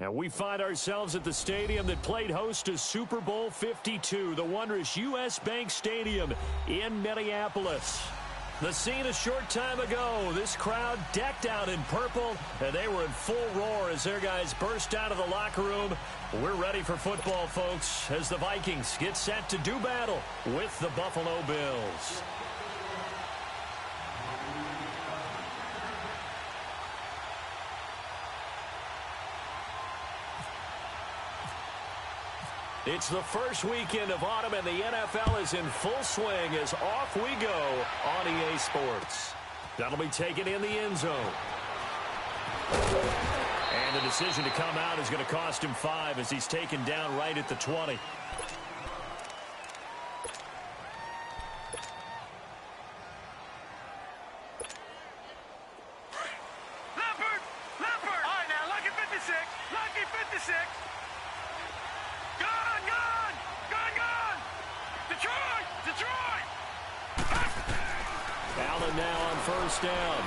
And we find ourselves at the stadium that played host to Super Bowl 52, the wondrous U.S. Bank Stadium in Minneapolis. The scene a short time ago, this crowd decked out in purple, and they were in full roar as their guys burst out of the locker room. We're ready for football, folks, as the Vikings get set to do battle with the Buffalo Bills. It's the first weekend of autumn, and the NFL is in full swing as off we go on EA Sports. That'll be taken in the end zone. And the decision to come out is going to cost him 5 as he's taken down right at the 20. Allen now on first down.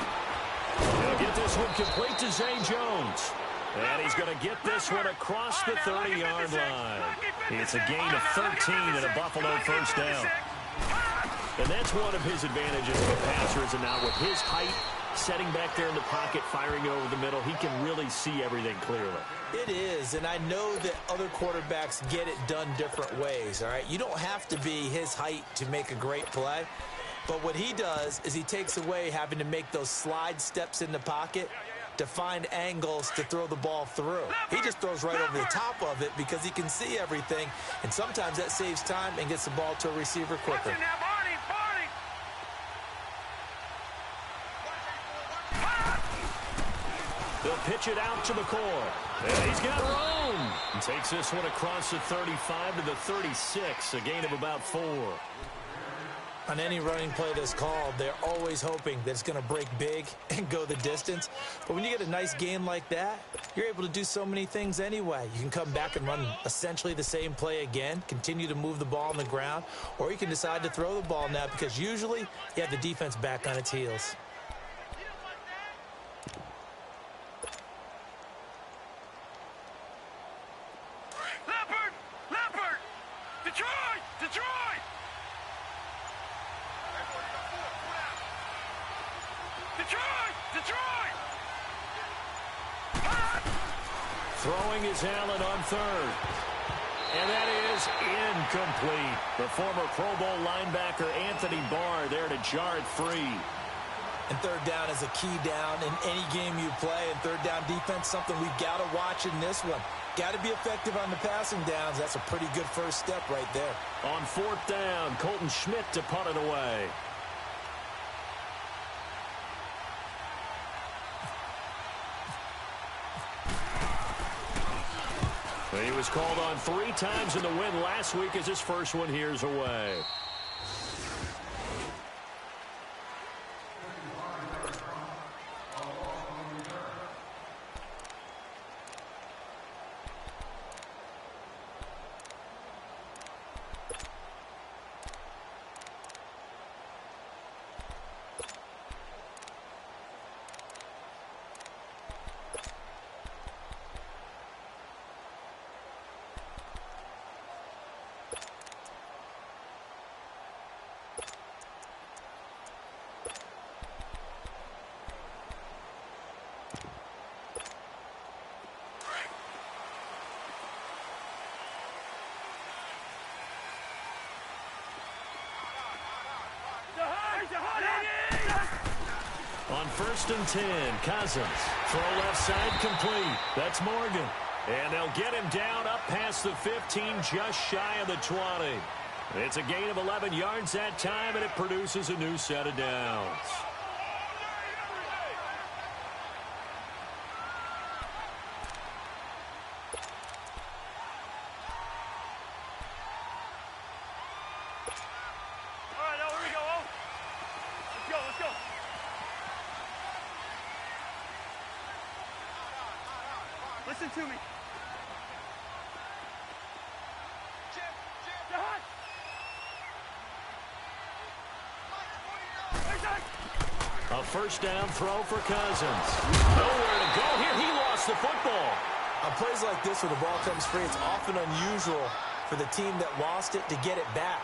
He'll get this one complete to Zay Jones. And he's going to get this one across the 30-yard line. It's a gain of 13 and a Buffalo first down. And that's one of his advantages as a passer, is now with his height, setting back there in the pocket, firing it over the middle, he can really see everything clearly. It is, and I know that other quarterbacks get it done different ways, all right? You don't have to be his height to make a great play. But what he does is he takes away having to make those slide steps in the pocket to find angles to throw the ball through. He just throws right over the top of it because he can see everything, and sometimes that saves time and gets the ball to a receiver quicker. They'll pitch it out to the core. And he's got room. He takes this one across the 35 to the 36, a gain of about 4. On any running play that's called, they're always hoping that it's going to break big and go the distance. But when you get a nice game like that, you're able to do so many things anyway. You can come back and run essentially the same play again, continue to move the ball on the ground, or you can decide to throw the ball now because usually you have the defense back on its heels. Throwing is Allen on third. And that is incomplete. The former Pro Bowl linebacker Anthony Barr there to jar it free. And third down is a key down in any game you play. And third down defense, something we've got to watch in this one. Got to be effective on the passing downs. That's a pretty good first step right there. On fourth down, Colton Schmidt to punt it away. He was called on 3 times in the win last week as his first one here's away. On first and 10, Cousins. Throw left side complete. That's Morgan. And they'll get him down up past the 15, just shy of the 20. It's a gain of 11 yards that time, and it produces a new set of downs. Listen to me. A first down throw for Cousins. Nowhere to go here. He lost the football. On plays like this where the ball comes free, it's often unusual for the team that lost it to get it back.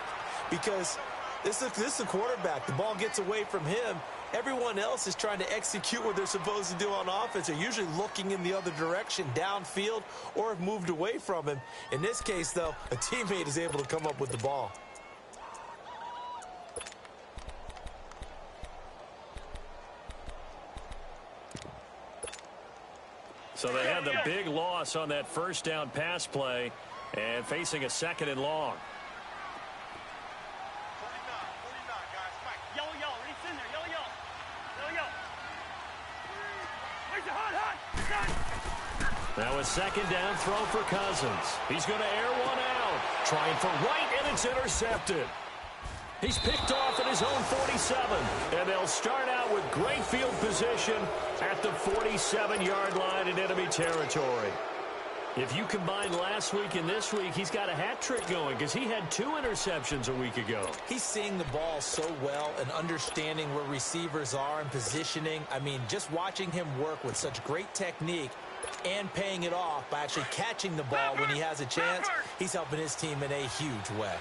Because this is a quarterback. The ball gets away from him. Everyone else is trying to execute what they're supposed to do on offense. They're usually looking in the other direction, downfield, or have moved away from him. In this case, though, a teammate is able to come up with the ball. So they had the big loss on that first down pass play and facing a 2nd and long. Now a 2nd down throw for Cousins. He's going to air one out. Trying for right, and it's intercepted. He's picked off at his own 47, and they'll start out with great field position at the 47-yard line in enemy territory. If you combine last week and this week, he's got a hat trick going because he had 2 interceptions a week ago. He's seeing the ball so well and understanding where receivers are and positioning. I mean, just watching him work with such great technique and paying it off by actually catching the ball when he has a chance, he's helping his team in a huge way.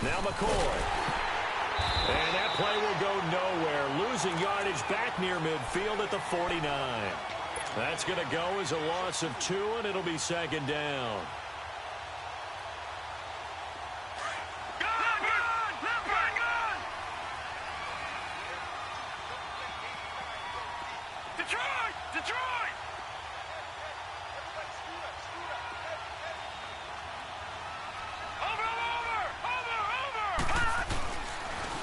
Now McCoy. And that play will go nowhere. Losing yardage back near midfield at the 49. That's going to go as a loss of 2, and it'll be 2nd down.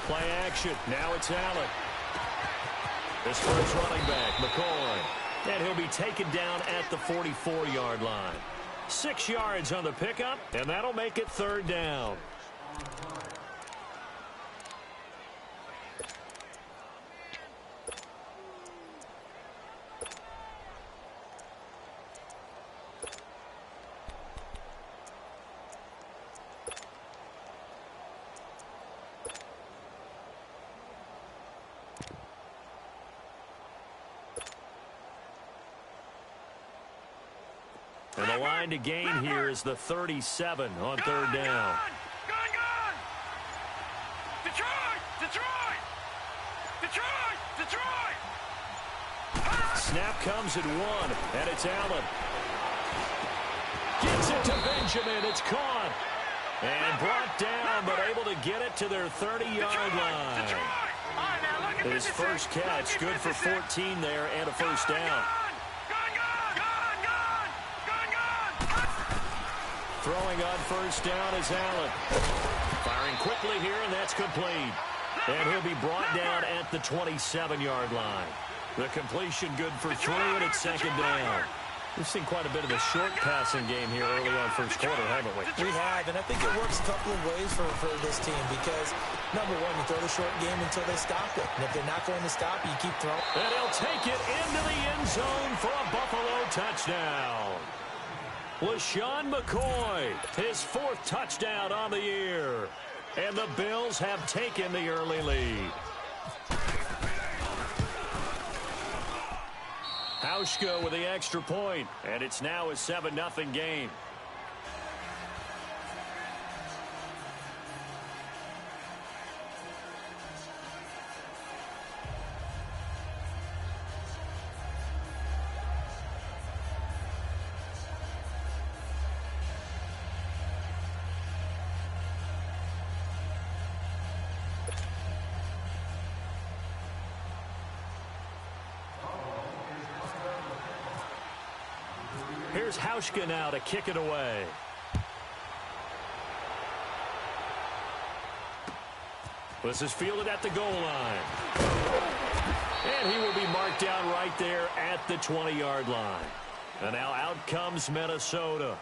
Play action. Now it's Allen. This first running back, McCoy. And he'll be taken down at the 44-yard line. 6 yards on the pickup, and that'll make it 3rd down. And the line to gain here is the 37 on 3rd down. Snap comes at 1, and it's Allen. Gets it to Benjamin. It's caught. And brought down, but able to get it to their 30-yard line. His first catch, good for 14 there and a first down. Throwing on first down is Allen. Firing quickly here, and that's complete. And he'll be brought down at the 27-yard line. The completion good for 3, and it's 2nd down. We've seen quite a bit of a short passing game here early on first quarter, haven't we? We have, and I think it works a couple of ways for this team because, number one, you throw the short game until they stop it. And if they're not going to stop it, you keep throwing. And he'll take it into the end zone for a Buffalo touchdown. LaShawn McCoy, his 4th touchdown on the year. And the Bills have taken the early lead. Hauschka with the extra point, and it's now a 7-0 game. Here's Hauschka now to kick it away. This is fielded at the goal line. And he will be marked down right there at the 20-yard line. And now out comes Minnesota.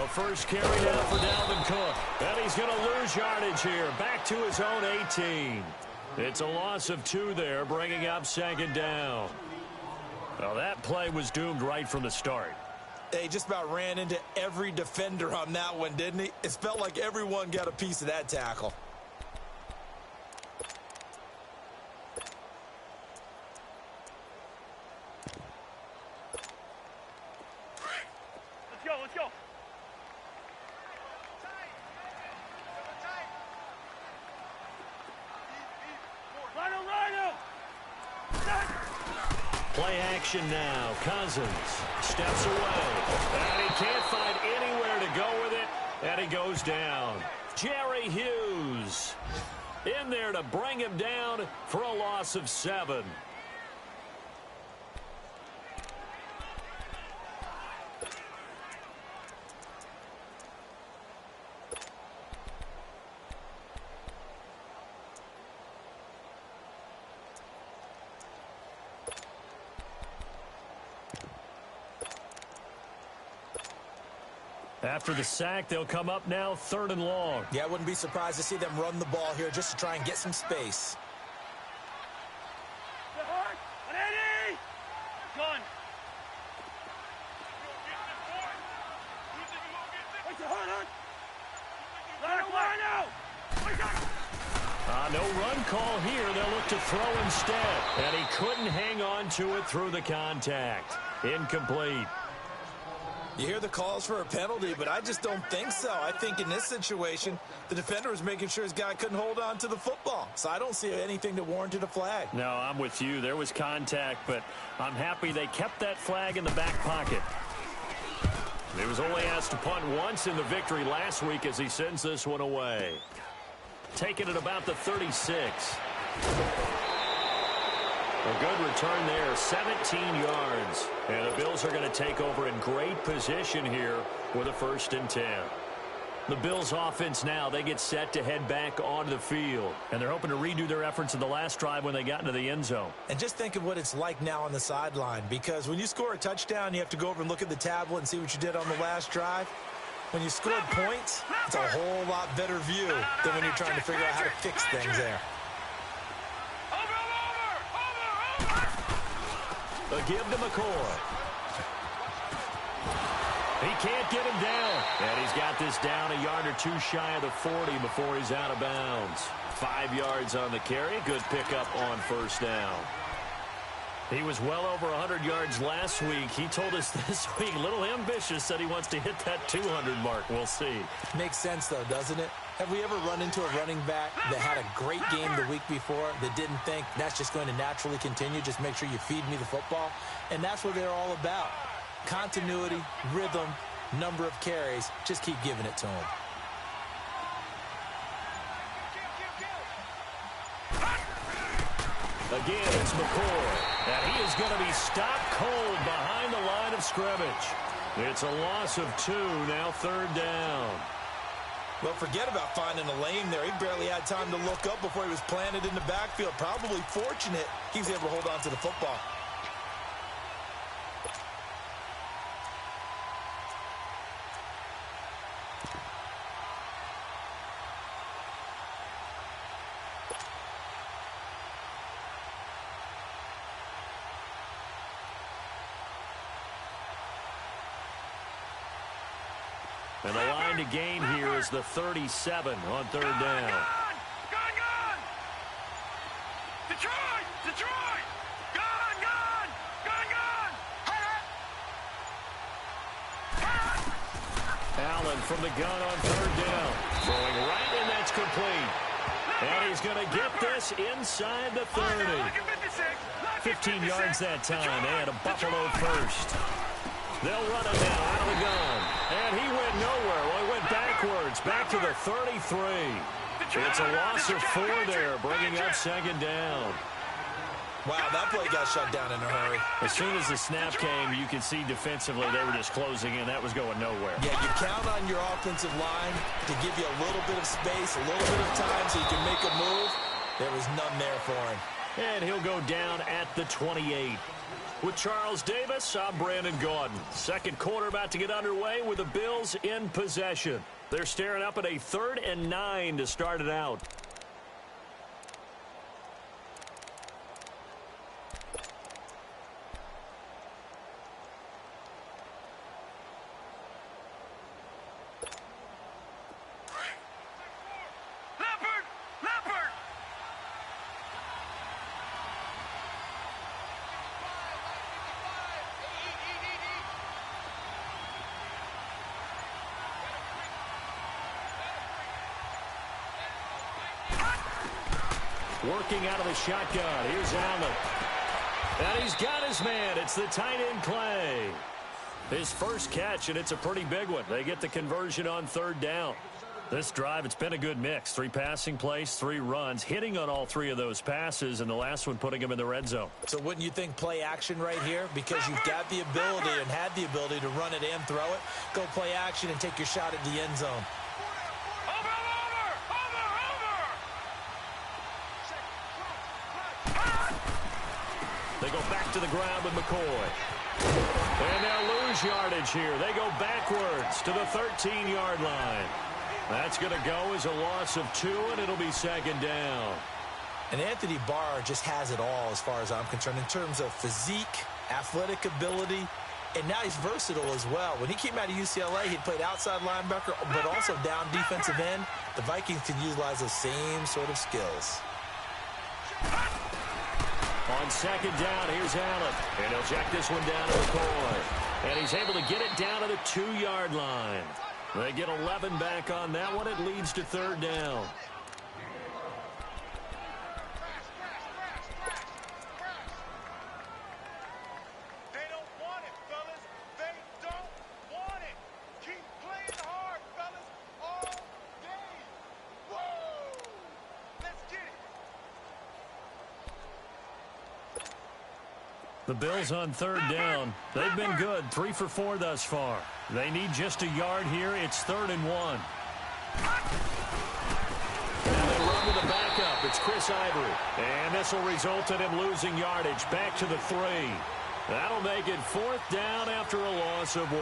The first carry down for Dalvin Cook. And he's going to lose yardage here. Back to his own 18. It's a loss of 2 there, bringing up second down. Well, that play was doomed right from the start. He just about ran into every defender on that one, didn't he? It felt like everyone got a piece of that tackle. Let's go. Rhino! Play action now. Cousins steps away. And he can't find anywhere to go with it. And he goes down. Jerry Hughes in there to bring him down for a loss of 7. After the sack, they'll come up now 3rd and long. Yeah, I wouldn't be surprised to see them run the ball here just to try and get some space. No run call here. They'll look to throw instead. And he couldn't hang on to it through the contact. Incomplete. You hear the calls for a penalty, but I just don't think so. I think in this situation, the defender was making sure his guy couldn't hold on to the football. So I don't see anything that warranted a flag. No, I'm with you. There was contact, but I'm happy they kept that flag in the back pocket. He was only asked to punt once in the victory last week as he sends this one away. Taking it about the 36. A good return there, 17 yards. And the Bills are going to take over in great position here with a 1st and 10. The Bills offense now, they get set to head back onto the field. And they're hoping to redo their efforts in the last drive when they got into the end zone. And just think of what it's like now on the sideline, because when you score a touchdown, you have to go over and look at the tablet and see what you did on the last drive. When you scored points, it's a whole lot better view than when you're trying to figure out how to fix things there. A give to McCoy. He can't get him down. And he's got this down a yard or 2 shy of the 40 before he's out of bounds. 5 yards on the carry. Good pickup on 1st down. He was well over 100 yards last week. He told us this week, a little ambitious, said he wants to hit that 200 mark. We'll see. Makes sense, though, doesn't it? Have we ever run into a running back that had a great game the week before that didn't think that's just going to naturally continue? Just make sure you feed me the football. And that's what they're all about. Continuity, rhythm, number of carries. Just keep giving it to them. Again, it's McCoy. And he is going to be stopped cold behind the line of scrimmage. It's a loss of 2, now 3rd down. Well, forget about finding a lane there. He barely had time to look up before he was planted in the backfield. Probably fortunate he was able to hold on to the football. And the line to gain here is the 37 on 3rd down. Gone! Detroit! Gone! Allen from the gun on 3rd down. Throwing right, and that's complete. And he's going to get this inside the 30. 15 yards that time. They had a Buffalo first. They'll run it now out of the gun. And he went nowhere. Well, he went backwards, back to the 33. It's a loss of 4 there, bringing up 2nd down. Wow, that play got shut down in a hurry. As soon as the snap came, you could see defensively they were just closing in. That was going nowhere. Yeah, you count on your offensive line to give you a little bit of space, a little bit of time so you can make a move. There was none there for him. And he'll go down at the 28. With Charles Davis, I'm Brandon Gaudin. Second quarter about to get underway with the Bills in possession. They're staring up at a 3rd and 9 to start it out. Working out of the shotgun. Here's Allen. And he's got his man. It's the tight end, Clay. His first catch, and it's a pretty big one. They get the conversion on 3rd down. This drive, it's been a good mix. 3 passing plays, 3 runs, hitting on all 3 of those passes, and the last one putting him in the red zone. So wouldn't you think play action right here? Because you've got the ability and had the ability to run it and throw it. Go play action and take your shot at the end zone. They go back to the ground with McCoy. And they'll lose yardage here. They go backwards to the 13-yard line. That's going to go as a loss of 2, and it'll be 2nd down. And Anthony Barr just has it all as far as I'm concerned in terms of physique, athletic ability, and now he's versatile as well. When he came out of UCLA, he played outside linebacker, but also down defensive end. The Vikings can utilize those same sort of skills. On 2nd down, here's Allen. And he'll check this one down to McCoy. And he's able to get it down to the 2-yard line. They get 11 back on that one. It leads to 3rd down. They don't want it, fellas. They don't want it. Keep playing hard, fellas, all day. Woo! Let's get it. The Bills on 3rd down. They've been good, 3 for 4 thus far. They need just a yard here. It's 3rd and 1. And they run with a backup. It's Chris Ivory. And this will result in him losing yardage back to the 3. That'll make it 4th down after a loss of 1.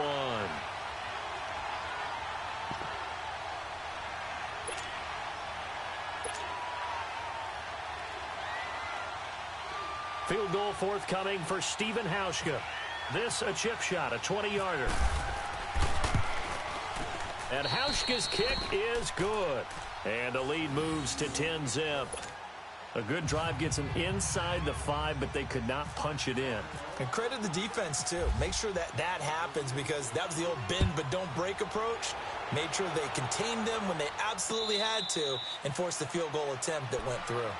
Field goal forthcoming for Stephen Hauschka. This a chip shot, a 20-yarder. And Hauschka's kick is good. And the lead moves to 10-zip. A good drive gets them inside the 5, but they could not punch it in. And credit the defense, too. Make sure that happens because that was the old bend but don't break approach. Made sure they contained them when they absolutely had to and forced the field goal attempt that went through.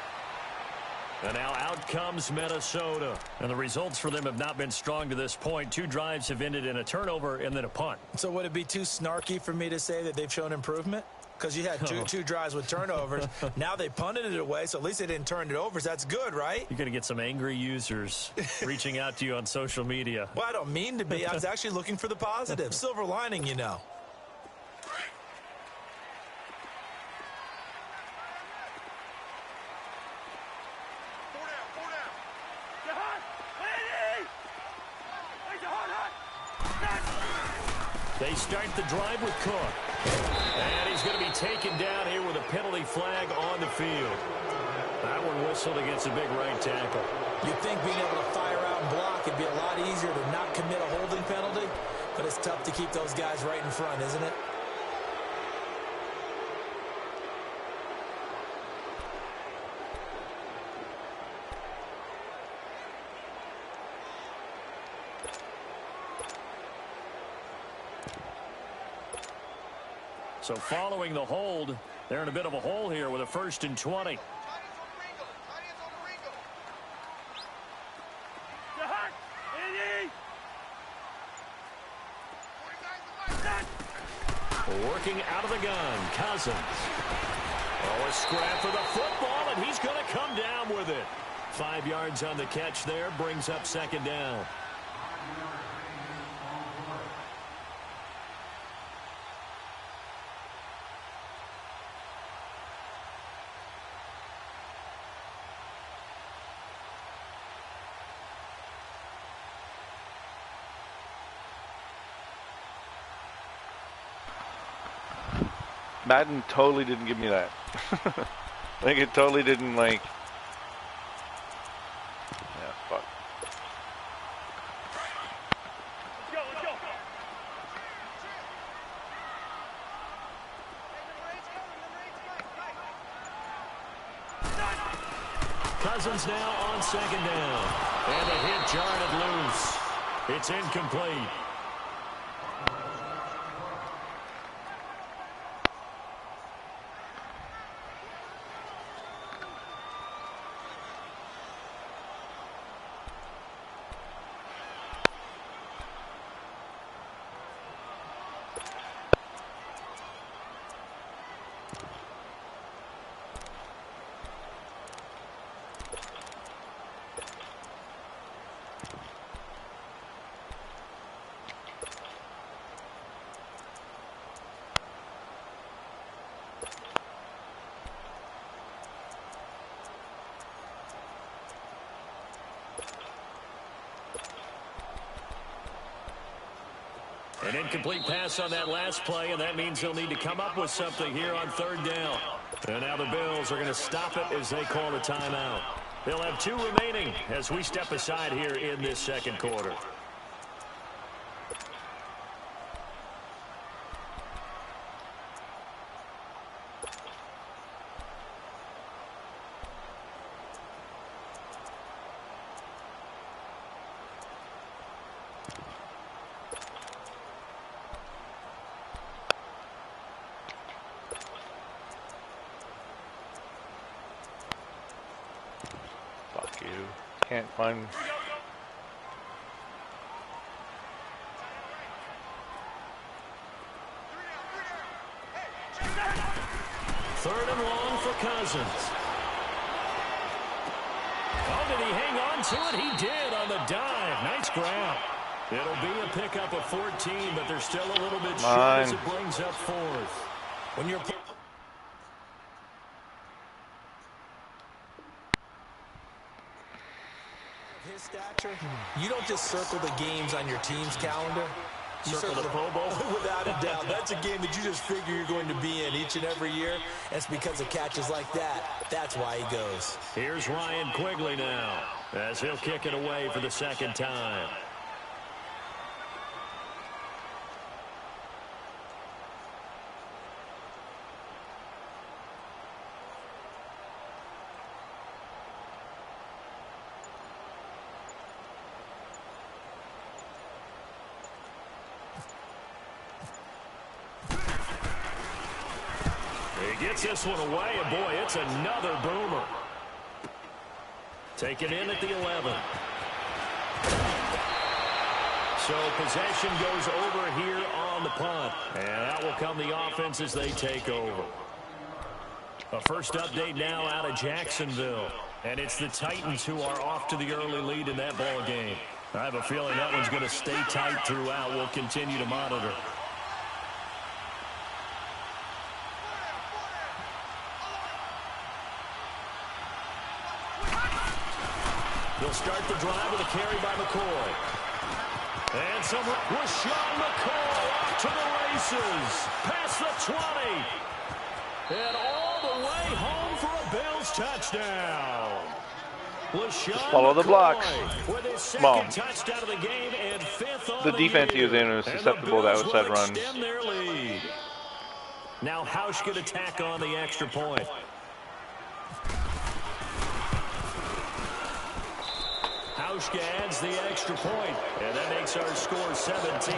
And now out comes Minnesota. And the results for them have not been strong to this point. 2 drives have ended in a turnover and then a punt. So would it be too snarky for me to say that they've shown improvement? Because you had two drives with turnovers. Now they punted it away, so at least they didn't turn it over. So that's good, right? You're going to get some angry users reaching out to you on social media. Well, I don't mean to be. I was actually looking for the positive. Silver lining, you know. They start the drive with Cook. And he's going to be taken down here with a penalty flag on the field. That one whistled against a big right tackle. You'd think being able to fire out and block would be a lot easier to not commit a holding penalty, but it's tough to keep those guys right in front, isn't it? So following the hold, they're in a bit of a hole here with a 1st and 20. Working out of the gun, Cousins. Oh, a scrap for the football, and he's going to come down with it. 5 yards on the catch there, brings up 2nd down. Madden totally didn't give me that. Like, it totally didn't, like... Yeah, fuck. Cousins now on second down. And the hit jarred it loose. It's incomplete. An incomplete pass on that last play, and that means they'll need to come up with something here on third down. And now the Bills are going to stop it as they call a timeout. They'll have 2 remaining as we step aside here in this second quarter. Can't find... Third and long for Cousins. Oh, did he hang on to it? He did on the dive. Nice grab. It'll be a pickup of 14, but they're still a little bit short as it brings up 4th. When you're... his stature, you don't just circle the games on your team's calendar. You circle the Pro Bowl. Without a doubt. That's a game that you just figure you're going to be in each and every year. And it's because of catches like that. That's why he goes. Here's Ryan Quigley now as he'll kick it away for the second time. Gets this one away, and boy, it's another boomer. Taken in at the 11. So possession goes over here on the punt, and that will come the offense as they take over. A first update now out of Jacksonville, and it's the Titans who are off to the early lead in that ball game. I have a feeling that one's going to stay tight throughout. We'll continue to monitor. They'll start the drive with a carry by McCoy. And some with Sean McCoy off to the races. Past the 20. And all the way home for a Bills touchdown. Just follow the blocks. With his second touchdown of the game and 5th on the defense he was in was susceptible to outside runs. Their lead. Now Hausch could attack on the extra point. Hauschka adds the extra point, and that makes our score 17-0.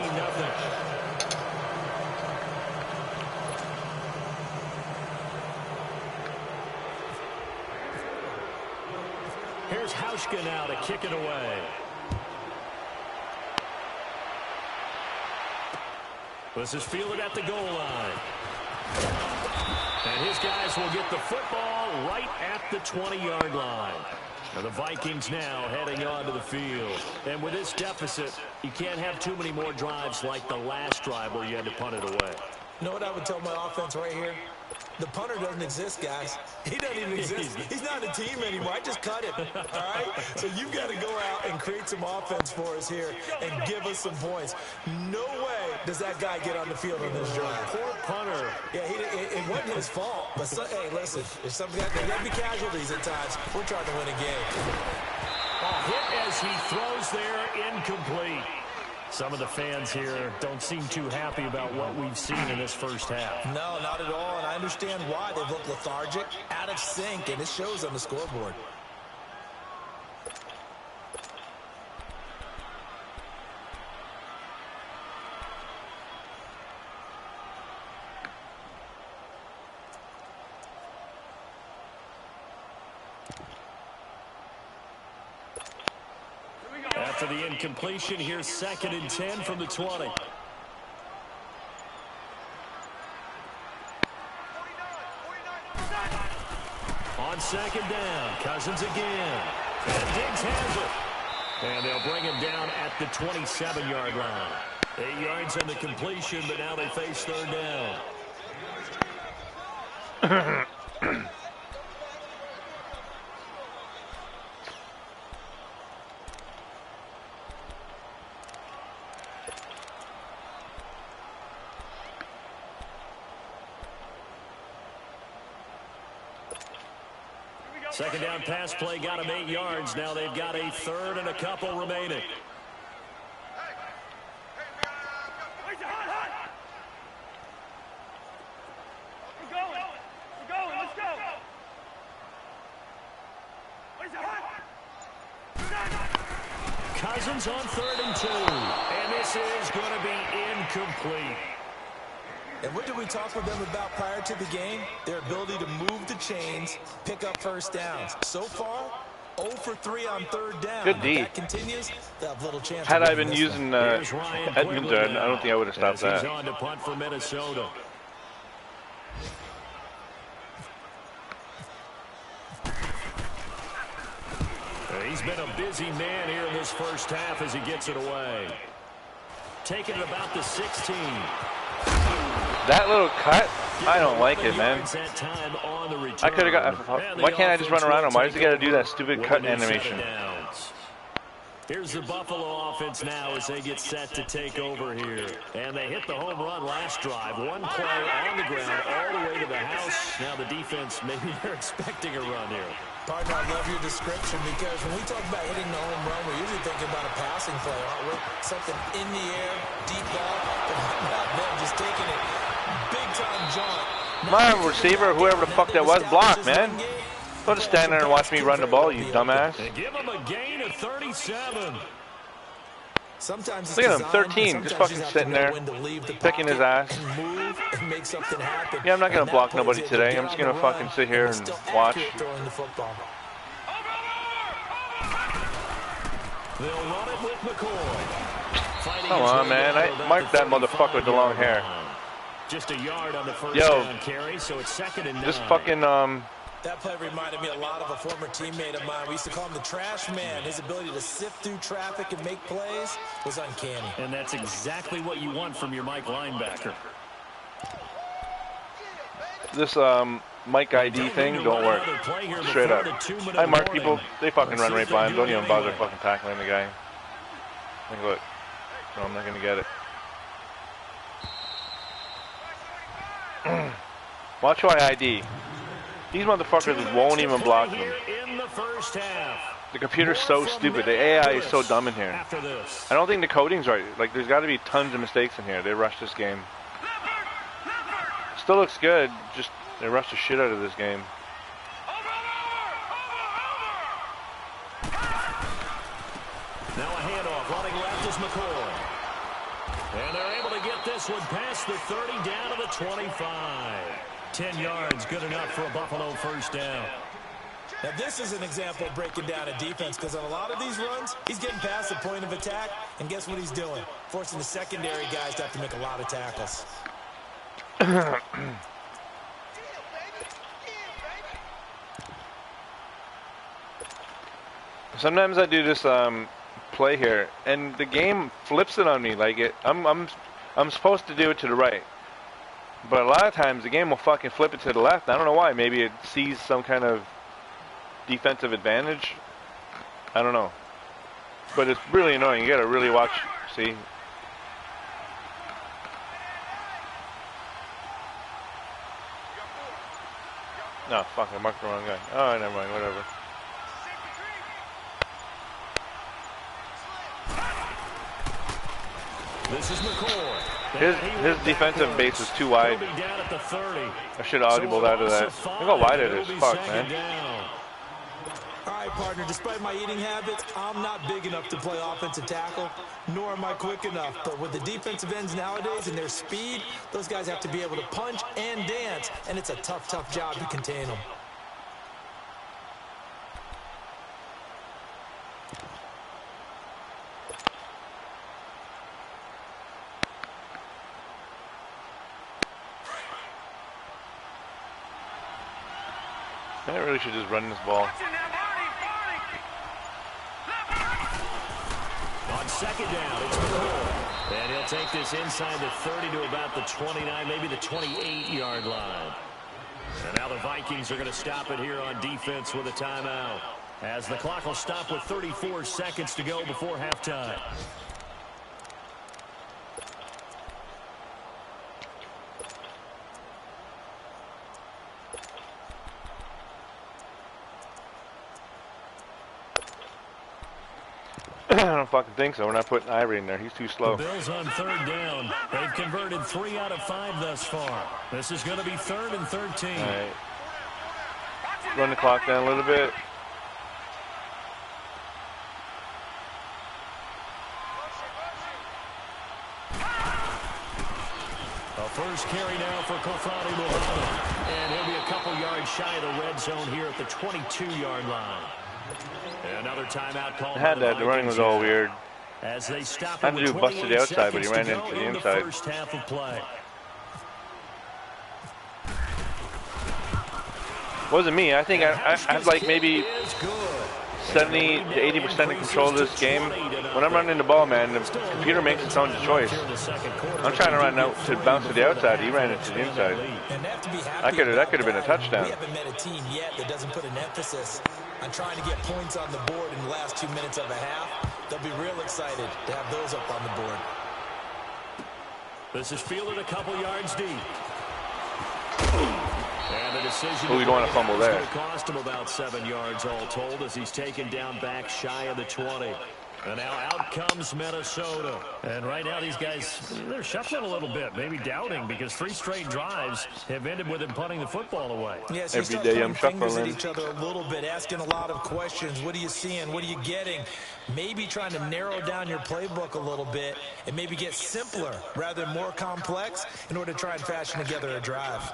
Here's Hauschka now to kick it away. This is fielded at the goal line. And his guys will get the football right at the 20-yard line. And the Vikings now heading onto the field. And with this deficit, you can't have too many more drives like the last drive where you had to punt it away. You know what I would tell my offense right here? The punter doesn't exist, guys. He doesn't even exist. He's not a team anymore. I just cut him, all right? So you've got to go out and create some offense for us here and give us some points. No way does that guy get on the field on this drive. Poor punter. Yeah, it wasn't his fault. But, hey, listen, if something got to be casualties at times, we're trying to win a game. Hit as he throws there, incomplete. Some of the fans here don't seem too happy about what we've seen in this first half. No, not at all, and I understand why. They've looked lethargic, out of sync, and it shows on the scoreboard. After the incompletion, here's 2nd and 10 from the 20. On 2nd down, Cousins again. And Diggs has it. And they'll bring him down at the 27-yard line. 8 yards on the completion, but now they face 3rd down. Second down pass play got him 8 yards. Now they've got a 3rd and a couple remaining. We're going, let's go. Cousins on 3rd and 2. And this is going to be incomplete. And what did we talk with them about prior to the game? Their ability to move the chains, pick up first downs. So far, 0 for 3 on 3rd down. Good D. If that continues, they'll have little chance. Had I been using Edmonds, I don't think I would have stopped that. He's on to punt for Minnesota. He's been a busy man here in this first half as he gets it away. Taking it about the 16. That little cut, I don't like it, man. I could have got. Why can't I just run around him? Why does he got to do that stupid cut animation? Here's the Buffalo offense now as they get set to take over here. And they hit the home run last drive. One play on the ground all the way to the house. Now the defense, maybe they're expecting a run here. Partner, I love your description because when we talk about hitting the home run, we're usually thinking about a passing play, aren't we? Something in the air, deep ball, but not them just taking it. Big-time jaunt. My receiver, whoever the fuck that was, blocked, man. Don't just stand there and watch me run the ball, you dumbass. And give him a gain of 37. Sometimes look at him, 13, just fucking sitting there, picking his ass. Yeah, I'm not going to block nobody today. I'm just going to fucking sit here and watch. They'll run it with McCoy. Come on, man. I marked that motherfucker with the long hair. Just a yard on the first down carry, so it's 2nd and 9. This fucking, That play reminded me a lot of a former teammate of mine. We used to call him the trash man. His ability to sift through traffic and make plays was uncanny. And that's exactly what you want from your Mike linebacker. This Mike ID thing don't work. Straight up. I mark people, they fucking run right by him. Don't even bother fucking tackling the guy. Like, look. No, I'm not going to get it. Watch who I ID. These motherfuckers won't even block them. The computer's so stupid. The AI is so dumb in here. I don't think the coding's right. Like, there's got to be tons of mistakes in here. They rushed this game. Still looks good. Just, they rushed the shit out of this game. Now a handoff. Running left is McCoy. And they're able to get this one past the 30 down to the 25. 10 yards, good enough for a Buffalo first down. Now this is an example of breaking down a defense because on a lot of these runs, he's getting past the point of attack, and guess what he's doing? Forcing the secondary guys to have to make a lot of tackles. Sometimes I do this play here, and the game flips it on me. Like I'm supposed to do it to the right. But a lot of times the game will fucking flip it to the left. I don't know why. Maybe it sees some kind of defensive advantage. I don't know. But it's really annoying. You gotta really watch. See? No, fuck, I marked the wrong guy. Oh, never mind, whatever. This is McCoy. His defensive base is too wide. I should have audibled out of that. Look how wide it is. Fuck, man. All right, partner, despite my eating habits, I'm not big enough to play offensive tackle, nor am I quick enough. But with the defensive ends nowadays and their speed, those guys have to be able to punch and dance, and it's a tough, tough job to contain them. I really should just run this ball. On second down, it's McCoy. And he'll take this inside the 30 to about the 29, maybe the 28-yard line. And now the Vikings are going to stop it here on defense with a timeout, as the clock will stop with 34 seconds to go before halftime. I don't fucking think so. We're not putting Ivory in there. He's too slow. The Bills on third down. They've converted 3 out of 5 thus far. This is going to be 3rd and 13. All right. Run the clock down a little bit. A first carry now for Kofani Muhammad. And he'll be a couple yards shy of the red zone here at the 22-yard line. Another timeout call. Had that. The running was all weird. As they stop I had to do bust to the outside, but he ran into the inside. First half of play. Wasn't me. I think I had like maybe 70 to 80% of control of this game. When I'm running the ball, man, the computer makes its own choice. I'm trying to run out to bounce to the outside. He ran into the inside. That could have been a touchdown. We haven't met a team yet that doesn't put an emphasis on trying to get points on the board in the last 2 minutes of a half. They'll be real excited to have those up on the board. This is fielded a couple yards deep. And the decision we don't want to fumble there. It's going to cost him about 7 yards all told, as he's taken down back shy of the 20. And now out comes Minnesota. And right now these guys, they're shuffling a little bit, maybe doubting, because 3 straight drives have ended with him punting the football away. Yes, every day I'm shuffling at each other a little bit, asking a lot of questions. What are you seeing? What are you getting? Maybe trying to narrow down your playbook a little bit and maybe get simpler rather than more complex in order to try and fashion together a drive.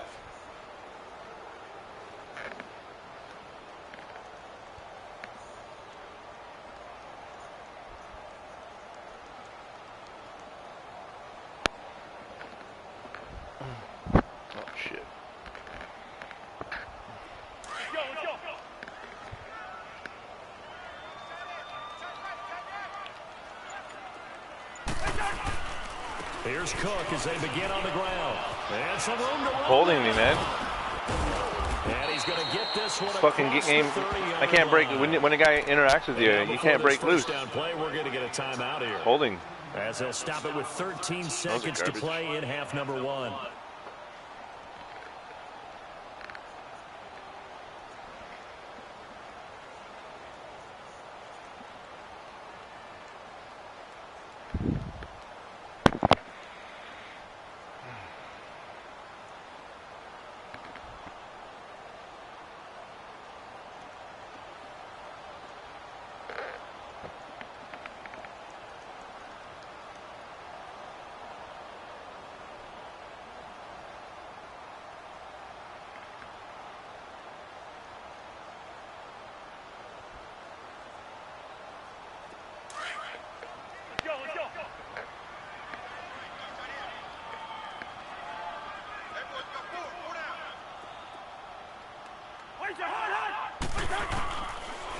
Here's Cook as they begin on the ground. And some room to run. Holding me, man. And he's going to get this one. Fucking game. I can't break. When a guy interacts with you, you can't break loose. Play, we're going to get a timeout here. Holding. As they'll stop it with 13 seconds to play in half number 1.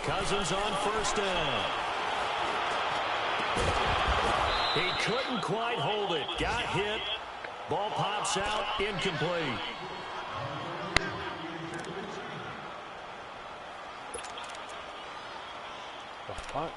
Cousins on first down. He couldn't quite hold it. Got hit, Ball pops out, incomplete. The fuck?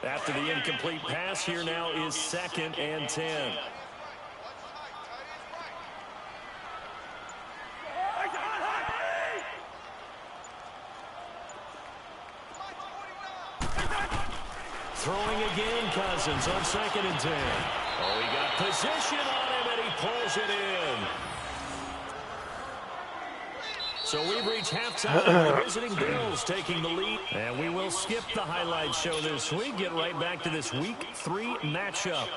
After the incomplete pass, here now is 2nd and 10. Throwing again, Cousins on 2nd and 10. Oh, he got position on him, and he pulls it in. So we've reached halftime. The visiting Bills taking the lead. And we will skip the highlight show this week. Get right back to this Week 3 matchup.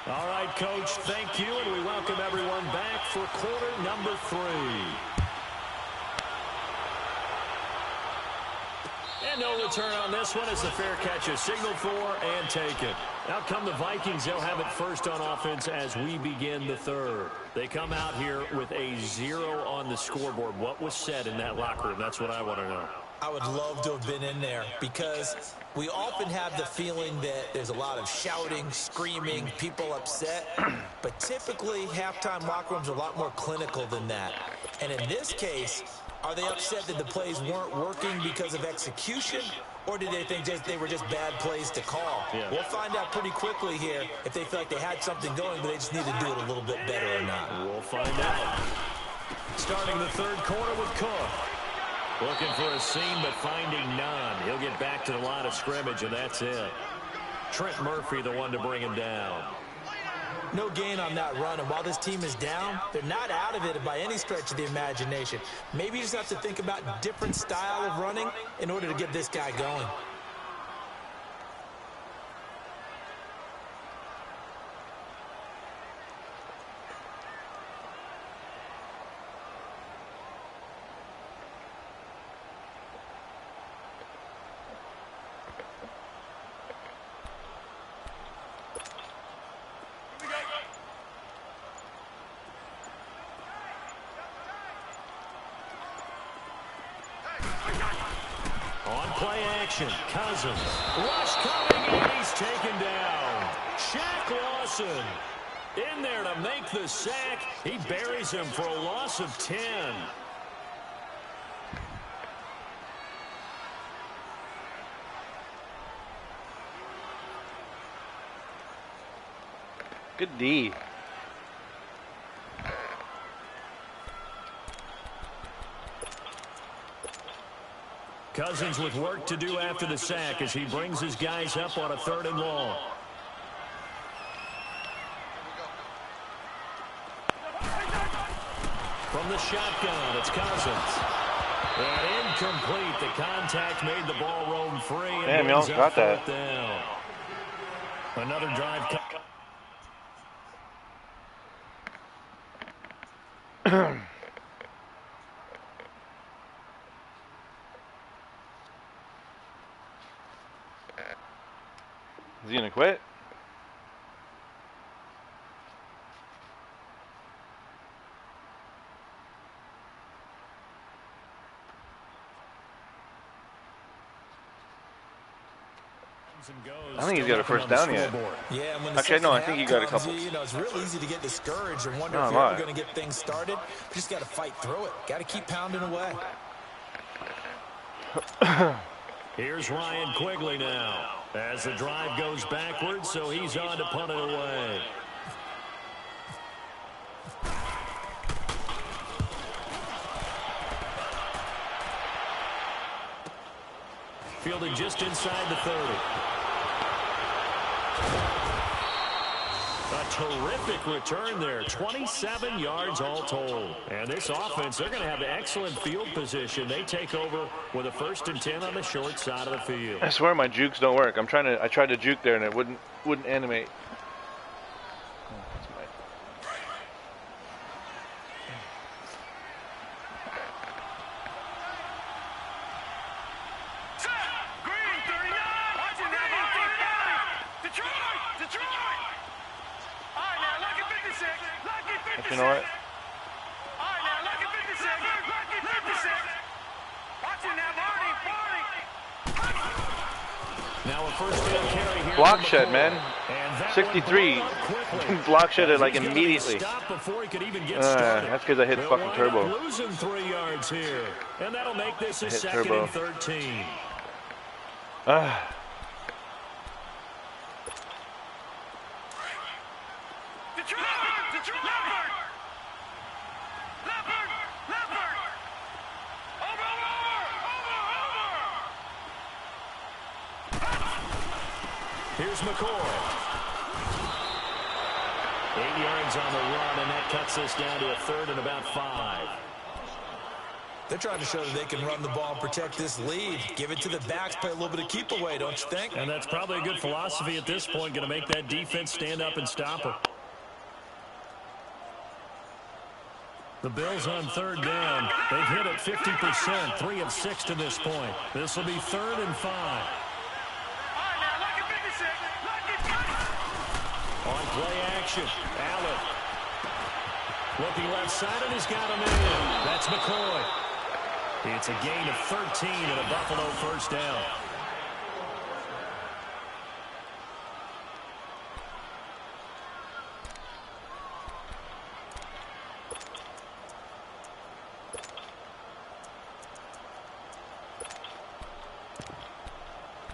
All right, Coach, thank you. And we welcome everyone back for quarter number 3. And no return on this one as the fair catch is signaled for and taken. Out come the Vikings. They'll have it first on offense as we begin the 3rd. They come out here with a 0 on the scoreboard. What was said in that locker room? That's what I want to know. I would love to have been in there because we often have the feeling that there's a lot of shouting, screaming, people upset. But typically, halftime locker rooms are a lot more clinical than that. And in this case, are they upset that the plays weren't working because of execution? Or did they think they were just bad plays to call? Yeah. We'll find out pretty quickly here if they feel like they had something going, but they just need to do it a little bit better or not. We'll find out. Starting the 3rd quarter with Cook. Looking for a seam, but finding none. He'll get back to the line of scrimmage, and that's it. Trent Murphy, the one to bring him down. No gain on that run, and while this team is down, they're not out of it by any stretch of the imagination. Maybe you just have to think about a different style of running in order to get this guy going. Cousins. Rush coming, and he's taken down. Shaq Lawson in there to make the sack. He buries him for a loss of 10. Good D. Cousins with work to do after the sack as he brings his guys up on a 3rd and long. From the shotgun, it's Cousins. And incomplete. The contact made the ball roam free. And damn, y'all got that. Down. Another drive. Is he gonna quit? I think he's got a first down yet. Yeah, when actually, no, I think he got a couple. You know, it's real easy to get discouraged and wonder if you're ever going to get things started. You just got to fight through it. Got to keep pounding away. Here's Ryan Quigley now as the drive goes backwards, so he's on to punt it away. Fielded just inside the 30. A terrific return there. 27 yards all told. And this offense, they're going to have excellent field position. They take over with a 1st and 10 on the short side of the field. I swear my jukes don't work. I tried to juke there and it wouldn't animate. You know what? Now a first down carry here. Block shed, man. 63. Block shed it like immediately. That's because I hit fucking turbo. Losing 3 yards here. And that'll make this a second turbo. and 13. Here's McCoy. 8 yards on the run, and that cuts this down to a third and about 5. They're trying to show that they can run the ball and protect this lead. Give it to the backs, play a little bit of keep away, don't you think? And that's probably a good philosophy at this point, going to make that defense stand up and stop them. The Bills on third down. They've hit it 50%, 3 of 6 to this point. This will be 3rd and 5. On play action, Allen. Looking left side, and he's got him in. That's McCoy. It's a gain of 13 and a Buffalo first down.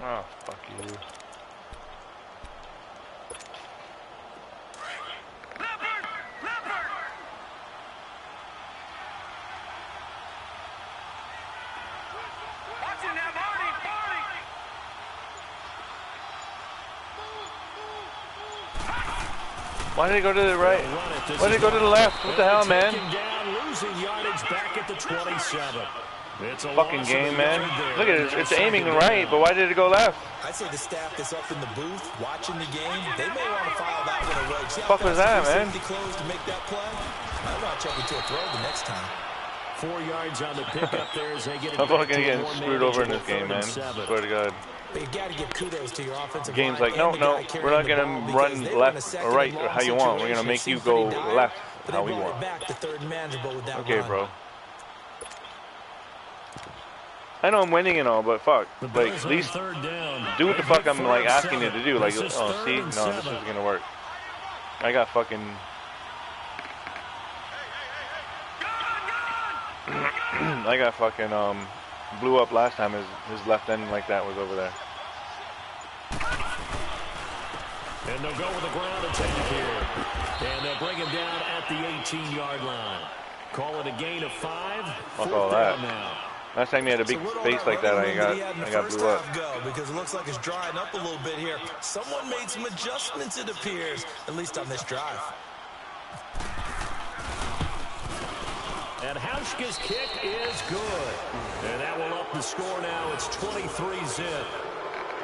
Oh, fuck you. Why did he go to the right? Why did he go to the left? What the hell, man? Losing yardage back at the 27. It's a fucking game, man. Look at it. It's aiming right, but why did it go left? I'd say the staff that's up in the booth watching the game, they may want to file that one away. What the fuck was that, man? Close to make that play. I'm not checking to a throw the next time. 4 yards on the pickup there as they get it. I'm fucking getting screwed over in this game, man. Swear to God. But you got to give kudos to your offensive Game's line like, no, we're not going to run left or right or how you want. We're going to make you go left how we want. Okay, bro. I know I'm winning and all, but fuck. Like, at least do what the fuck I'm like asking you to do. Like, oh, see? No, this isn't going to work. I got fucking... I got fucking, blew up last time. His left end like that was over there. And they'll go with the ground attack here. And they'll bring him down at the 18-yard line. Call it a gain of 5. Fuck all that. Last time he had a big space like that, I got blew up. Because it looks like it's drying up a little bit here. Someone made some adjustments, it appears, at least on this drive. And Hauschka's kick is good. And that will up the score now. It's 23-zip.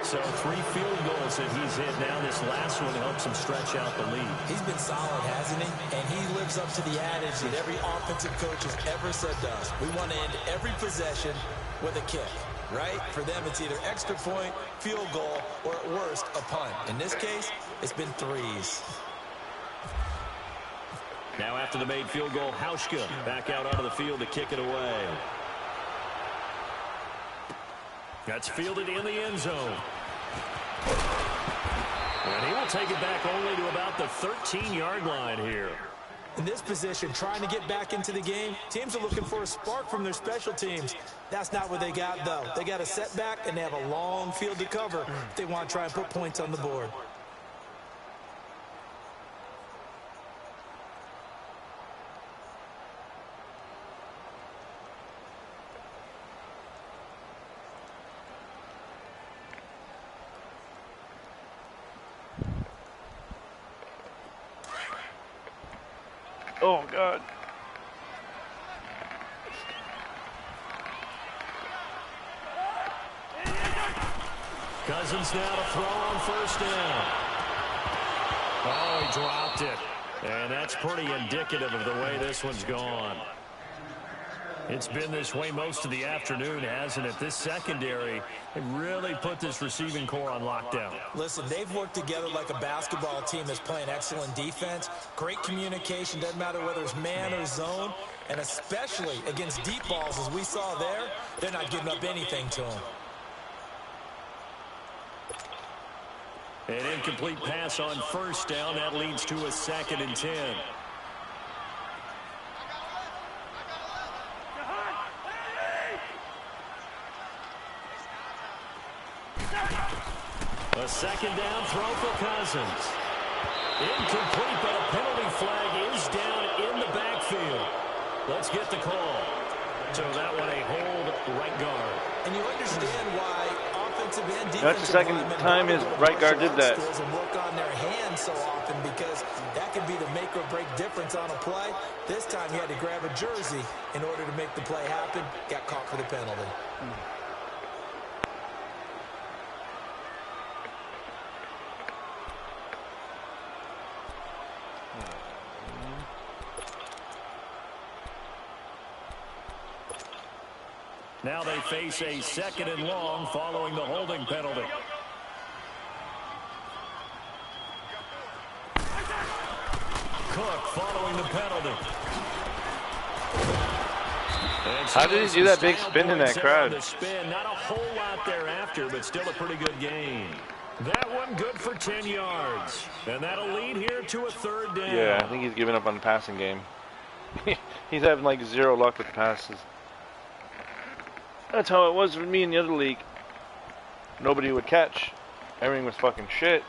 So 3 field goals that he's hit now. This last one helps him stretch out the lead. He's been solid, hasn't he? And he lives up to the adage that every offensive coach has ever said to us. We want to end every possession with a kick, right? For them, it's either extra point, field goal, or at worst, a punt. In this case, it's been 3s. Now after the made field goal, Hauschka back out onto the field to kick it away. That's fielded in the end zone. And he will take it back only to about the 13-yard line here. In this position, trying to get back into the game, teams are looking for a spark from their special teams. That's not what they got, though. They got a setback, and they have a long field to cover if they want to try and put points on the board. Oh, God. Cousins now to throw on first down. Oh, he dropped it. And that's pretty indicative of the way this one's gone. It's been this way most of the afternoon, hasn't it? This secondary really put this receiving core on lockdown. Listen, they've worked together like a basketball team that's playing excellent defense. Great communication, doesn't matter whether it's man or zone. And especially against deep balls, as we saw there, they're not giving up anything to them. An incomplete pass on first down. That leads to a 2nd and 10. A 2nd down throw for Cousins. Incomplete, but a penalty flag is down in the backfield. Let's get the call. So that one a hold right guard. And you understand why offensive and defensive. That's the second time his right guard did that. And work on their hands so often, because that can be the make or break difference on a play. This time he had to grab a jersey in order to make the play happen. Got caught for the penalty. Now they face a 2nd and long following the holding penalty. Cook following the penalty. How did he do that big spin in that crowd? Not a whole lot thereafter, but still a pretty good gain. That one good for 10 yards. And that'll lead here to a 3rd down. Yeah, I think he's giving up on the passing game. He's having like 0 luck with the passes. That's how it was with me in the other league. Nobody would catch. Everything was fucking shit.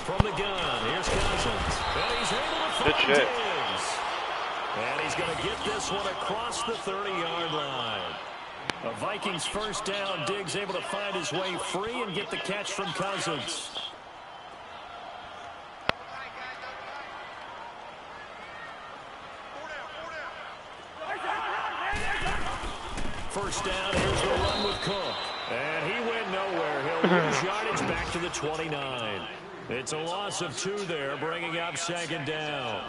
From the gun, here's Cousins. And he's able to find Good shit. And he's going to get this one across the 30-yard line. A Vikings 1st down. Diggs able to find his way free and get the catch from Cousins. First down, here's the run with Cook. And he went nowhere. He'll lose yardage back to the 29. It's a loss of 2 there, bringing up 2nd down.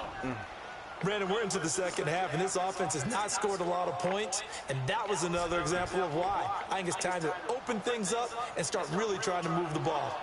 Brandon, we're into the 2nd half, and this offense has not scored a lot of points, and that was another example of why. I think it's time to open things up and start really trying to move the ball.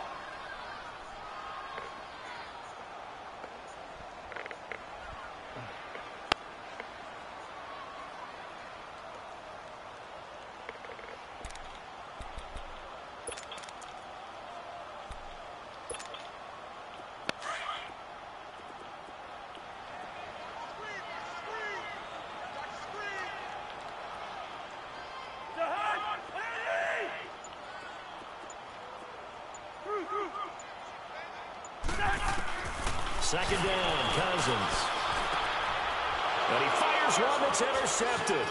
Second down, Cousins. And he fires one that's intercepted.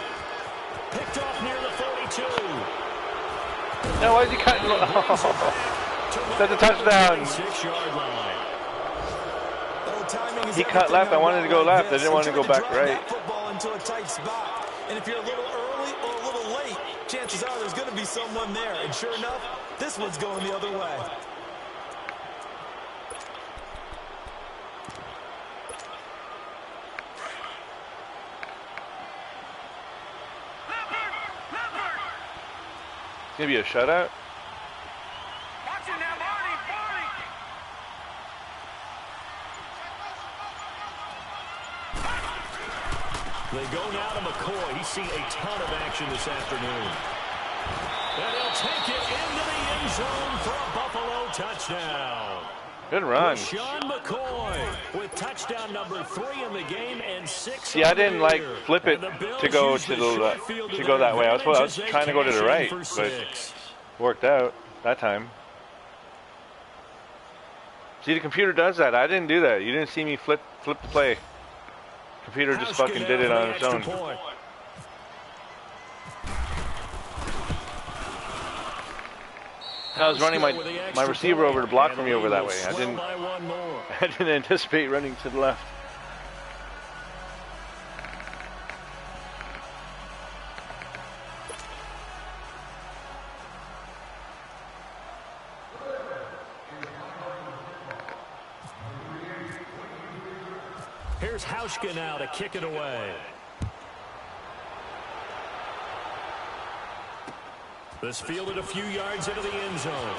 Picked off near the 42. Now why is he cutting? That's a touchdown. 6-yard line. He cut left. I wanted to go left. I didn't want to go back right. Football into a tight spot. And if you're a little early or a little late, chances are there's going to be someone there. And sure enough, this one's going the other way. It's going to be a shutout. They go now to McCoy. He's seen a ton of action this afternoon. And he'll take it into the end zone for a Buffalo touchdown. Good run. Sean McCoy with touchdown number 3 in the game and 6. See, I didn't like flip it to go that way. I was trying to go to the right, but worked out that time. See, the computer does that. I didn't do that. You didn't see me flip the play. Computer just fucking did it on its own. I was running my receiver over to block for me over that way. I didn't anticipate running to the left. Here's Hauschka now to kick it away. This fielded a few yards into the end zone.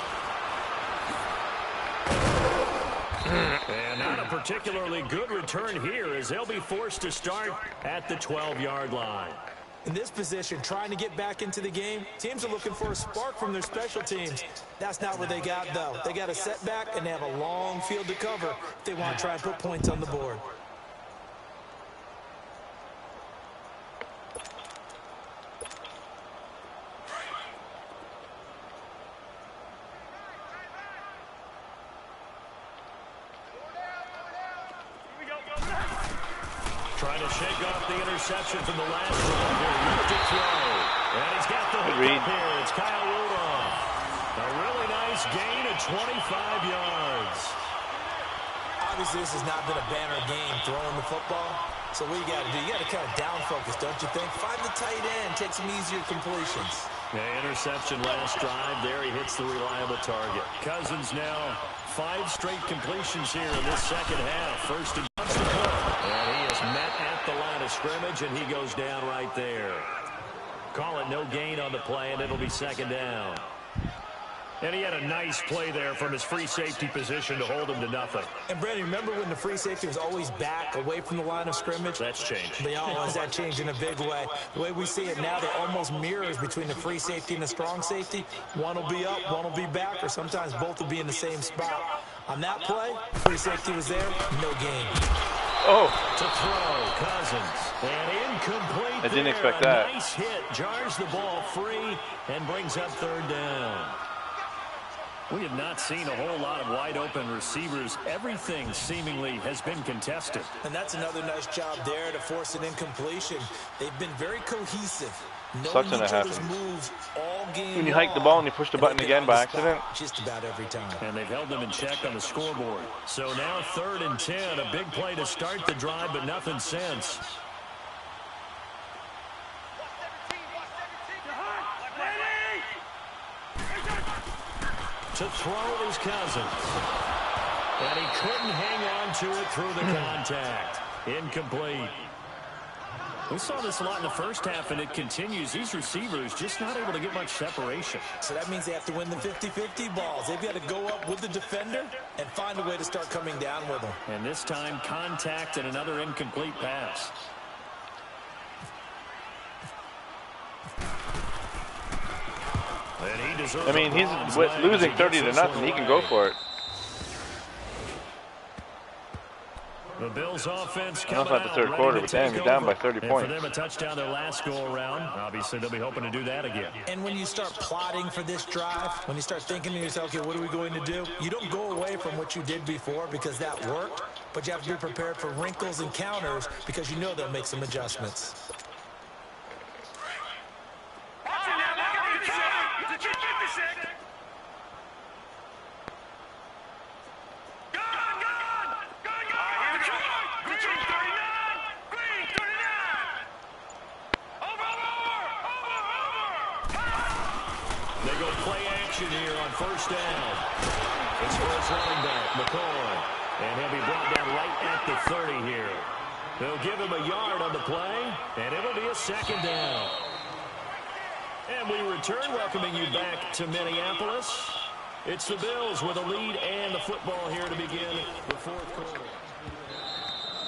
And not a particularly good return here as they'll be forced to start at the 12-yard line. In this position, trying to get back into the game, teams are looking for a spark from their special teams. That's not what they got, though. They got a setback, and they have a long field to cover if they want to try and put points on the board. Trying to shake off the interception from the last drive. Here, to throw. And he's got the hook up here. It's Kyle Rudolph. A really nice gain of 25 yards. Obviously, this has not been a banner game throwing the football. So what you got to do, you got to kind of down focus, don't you think? Find the tight end, take some easier completions. Yeah, interception last drive. There he hits the reliable target. Cousins now 5 straight completions here in this second half. First and and he is met at the line of scrimmage, and he goes down right there. Call it no gain on the play, and it'll be second down. And he had a nice play there from his free safety position to hold him to nothing. And, Brandon, remember when the free safety was always back away from the line of scrimmage? That's changed. They always that changed in a big way. The way we see it now, they're almost mirrors between the free safety and the strong safety. One will be up, one will be back, or sometimes both will be in the same spot. On that play, free safety was there, no gain. Oh. To throw, Cousins. And incomplete. I didn't expect that. Nice hit. Jars the ball free and brings up third down. We have not seen a whole lot of wide-open receivers. Everything seemingly has been contested. And that's another nice job there to force an incompletion. They've been very cohesive. Such an happens. Moves all game when you hike the ball and you push the button again by accident. Just about every time. And they've held them in check on the scoreboard. So now 3rd and 10. A big play to start the drive, but nothing since. To throw is Cousins. And he couldn't hang on to it through the contact. Incomplete. We saw this a lot in the first half, and it continues. These receivers just not able to get much separation. So that means they have to win the 50-50 balls. They've got to go up with the defender and find a way to start coming down with them. And this time, contact and another incomplete pass. I mean, he's losing 30-0. He can go for it. The Bills offense I know it's not the third quarter, but damn, you're down by 30 points. For them, a touchdown their last go-around. Obviously, they'll be hoping to do that again. And when you start plotting for this drive, when you start thinking to yourself, okay, what are we going to do? You don't go away from what you did before because that worked, but you have to be prepared for wrinkles and counters because you know they'll make some adjustments. Here on first down. It's for his running back, McCoy. And he'll be brought down right at the 30 here. They'll give him a yard on the play, and it'll be a second down. And we return, welcoming you back to Minneapolis. It's the Bills with a lead and the football here to begin the 4th quarter.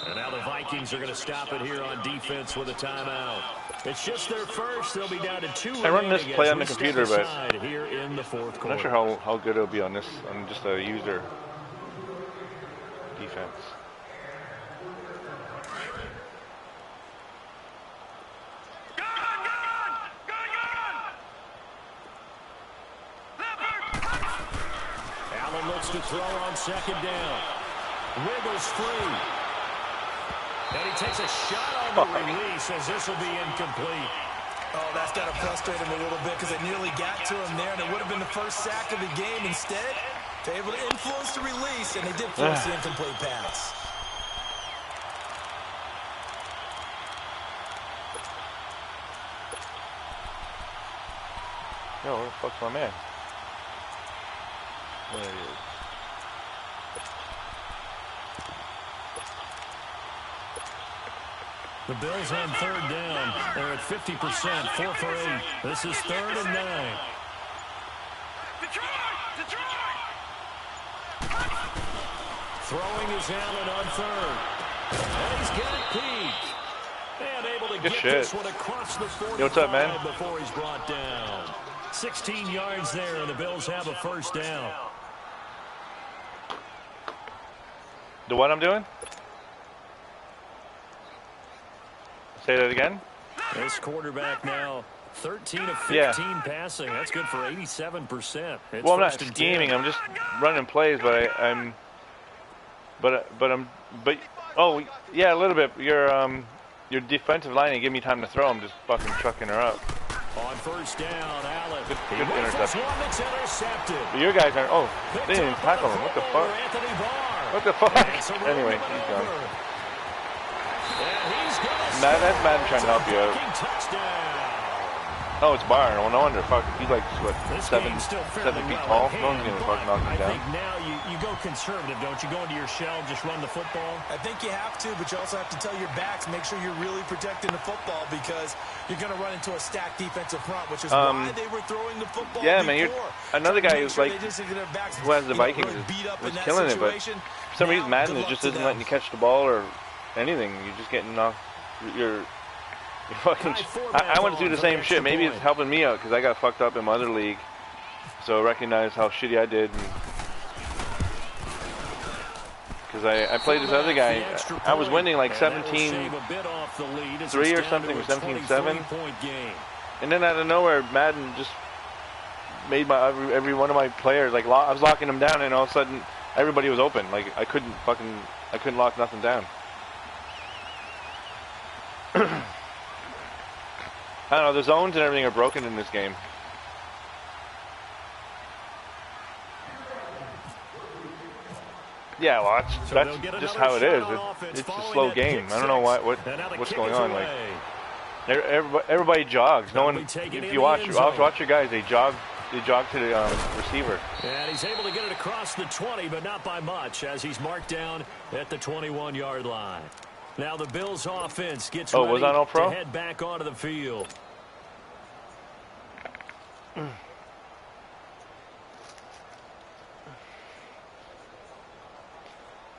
And now the Vikings are going to stop it here on defense with a timeout. It's just their first. They'll be down to 2. I run this play on the computer, but here in the 4th quarter. I'm not sure how good it'll be on this, on just a user defense. Allen looks to throw on second down. Wiggles free. And he takes a shot on the release as this will be incomplete. Oh, that's got to frustrate him a little bit because they nearly got to him there, and it would have been the first sack of the game. Instead, they're able to influence the release, and they did force the incomplete pass. Yo, where the fuck's my man? There he is. The Bills on third down. They're at 50%, 4 for 8. This is 3rd and 9. Throwing is Allen on 3rd. And he's got Peak. And able to get this one across the 45 what's up, man? Before he's brought down. 16 yards there, and the Bills have a first down. The what I'm doing? Say that again? This quarterback now 13 of 15 passing. That's good for 87%. Well, I'm not scheming. I'm just running plays, but oh yeah, a little bit. Your defensive line ain't give me time to throw. I'm just fucking trucking her up. On first down, Allen. Good interception. One that's intercepted. But your guys aren't. Oh, they didn't even tackle him. What the fuck? What the fuck? Anyway, he's gone. That's Madden trying to help you out. Touchdown. Oh, it's Barr. Well, no wonder. Fuck, he's like, what, 7 feet tall? No one's gonna fucking knock him down. I think now you go conservative, don't you? Go into your shell, just run the football. I think you have to, but you also have to tell your backs, make sure you're really protecting the football because you're going to run into a stacked defensive front, which is why they were throwing the football yeah, before. man, you're another guy who's like, who has the Vikings was killing it, but for some reason Madden just isn't letting you catch the ball or anything. You're just getting knocked. You're fucking. I want to do the same shit. Maybe it's helping me out because I got fucked up in my other league. So recognize how shitty I did. Because I played this other guy. I was winning like 17-3 or something, or 17-7. And then out of nowhere, Madden just made my every one of my players like I was locking them down, and all of a sudden everybody was open. Like I couldn't lock nothing down. I don't know, the zones and everything are broken in this game. Yeah, well, that's just how it is. It's a slow game. I don't know what's going on. Like everybody jogs. No one. If you watch your guys, they jog to the receiver. And he's able to get it across the 20, but not by much, as he's marked down at the 21-yard line. Now the Bills offense gets ready to head back onto the field.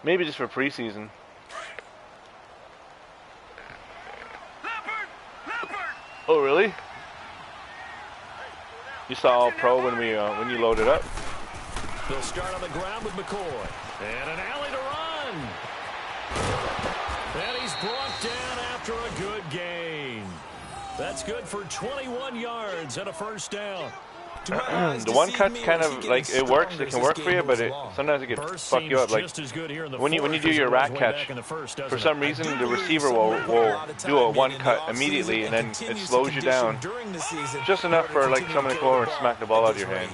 Maybe just for preseason. Oh, really? You saw all pro when you loaded up. They'll start on the ground with McCoy. And an alley to run. And he's brought down after a good gain. That's good for 21 yards and a first down. The one cut's kind of like it works. It can work for you, but sometimes it can fuck you up. Like when you do your rat catch, for some reason the receiver will do a one cut immediately, and then it slows you down just enough for like someone to go over and smack the ball out of your hand.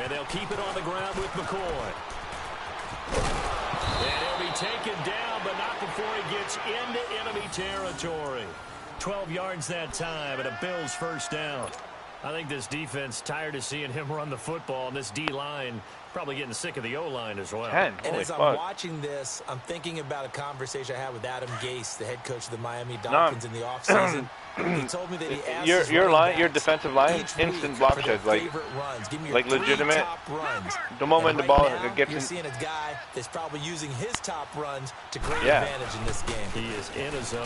And they'll keep it on the ground with McCoy. And he'll be taken down, but not before he gets into enemy territory. 12 yards that time, and a Bills first down. I think this defense tired of seeing him run the football, and this D-line probably getting sick of the O-line as well. And as I'm watching this, I'm thinking about a conversation I had with Adam Gase, the head coach of the Miami Dolphins in the offseason. He told me that he asked your defensive line, instant block shed, like legitimate. The moment the ball gets in, you're seeing a guy that's probably using his top runs to great advantage in this game. He is in his zone,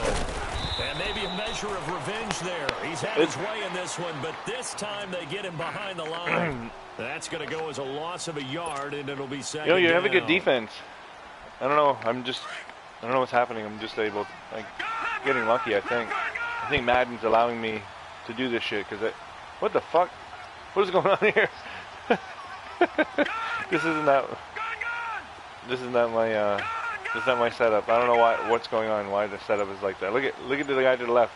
and maybe a measure of revenge there. He's had his way in this one, but this time they get him behind the line. That's going to go as a loss of a yard, and it'll be second down. You have a good defense. I don't know. I don't know what's happening. I'm just getting lucky, I think. I think Madden's allowing me to do this shit because what the fuck? What is going on here? This isn't my setup. I don't know what's going on. Why the setup is like that? Look at the guy to the left.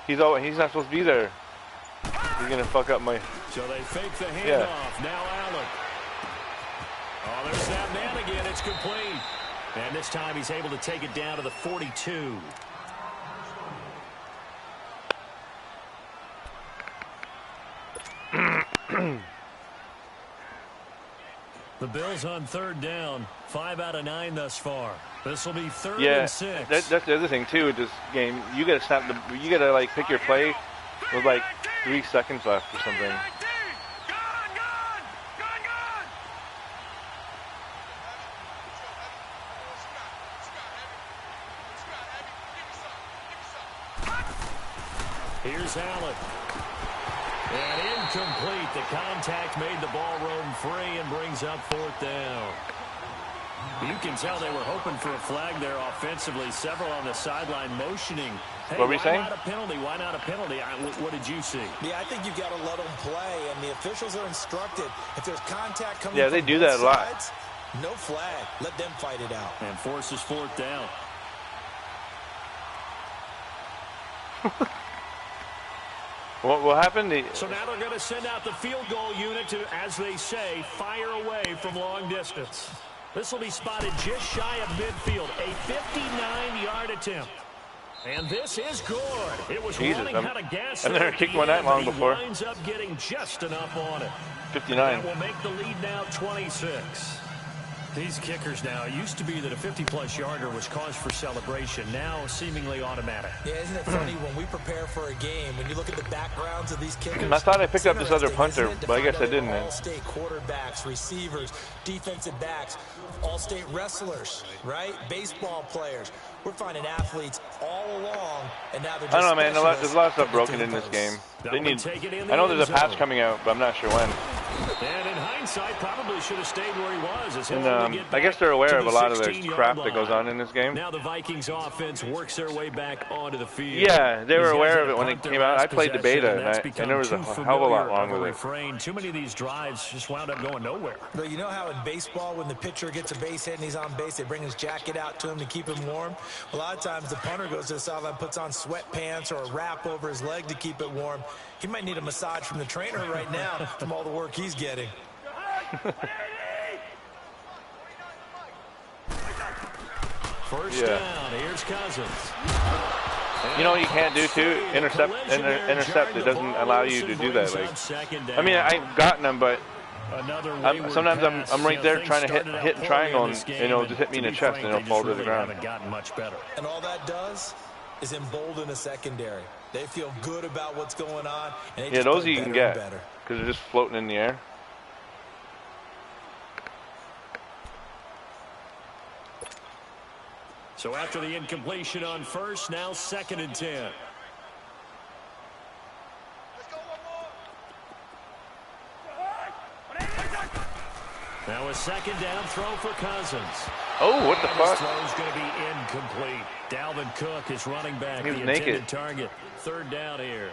He's not supposed to be there. He's gonna fuck up my. So they fake the handoff. Now Allen. Oh, there's that man again. It's complete. And this time he's able to take it down to the 42. The Bills on third down, 5 out of 9 thus far. This will be third and 6. That's the other thing too with this game. You gotta snap you gotta like pick your play with like 3 seconds left or something. Here's Allen. And incomplete. The contact made the ball roam free and brings up fourth down. You can tell they were hoping for a flag there offensively. Several on the sideline motioning. Hey, what were you saying? Why not a penalty? Why not a penalty? What did you see? Yeah, I think you've got to let them play, and the officials are instructed. If there's contact coming they from do both that a lot. sides, no flag. Let them fight it out. And forces fourth down. What happened? So now they're going to send out the field goal unit to, as they say, fire away from long distance. This will be spotted just shy of midfield. A 59-yard attempt. And this is good. It was running out of gas. I've never kicked one that long before. Winds up getting just enough on it. 59. That will make the lead now 26. These kickers now, it used to be that a 50-plus yarder was cause for celebration. Now seemingly automatic. Yeah, isn't it funny when we prepare for a game, when you look at the backgrounds of these kickers? I thought I picked up this other punter, but I guess I didn't. All-state quarterbacks, receivers, defensive backs, all-state wrestlers, right? Baseball players. We're finding athletes all along, and now they're just I don't know, man. There's a lot of stuff broken in this game. They need. I know there's a patch coming out, but I'm not sure when. And in hindsight, probably should have stayed where he was. And I guess they're aware of a lot of the crap that goes on in this game. Now the Vikings offense works their way back onto the field. Yeah, they were aware of it when it came out. I played the beta, and there was a hell of a lot wrong with it. Too many of these drives just wound up going nowhere. But you know how in baseball, when the pitcher gets a base hit and he's on base, they bring his jacket out to him to keep him warm? A lot of times the punter goes to the sideline, puts on sweatpants or a wrap over his leg to keep it warm. He might need a massage from the trainer right now from all the work he's getting. First down, here's Cousins. You know what you can't do too? Intercept. It doesn't allow you to do that. Like, I mean, I've gotten them, but sometimes I'm right there trying to hit triangle, and it'll just hit me in the chest, and it'll fall to the ground. And all that does is embolden the secondary. They feel good about what's going on. And yeah, those you can get because they're just floating in the air. So after the incompletion on first, now 2nd and 10. Now a 2nd down throw for Cousins. Oh, what the fuck? This throw is going to be incomplete. Dalvin Cook is running back. He was the naked. Intended target. 3rd down here.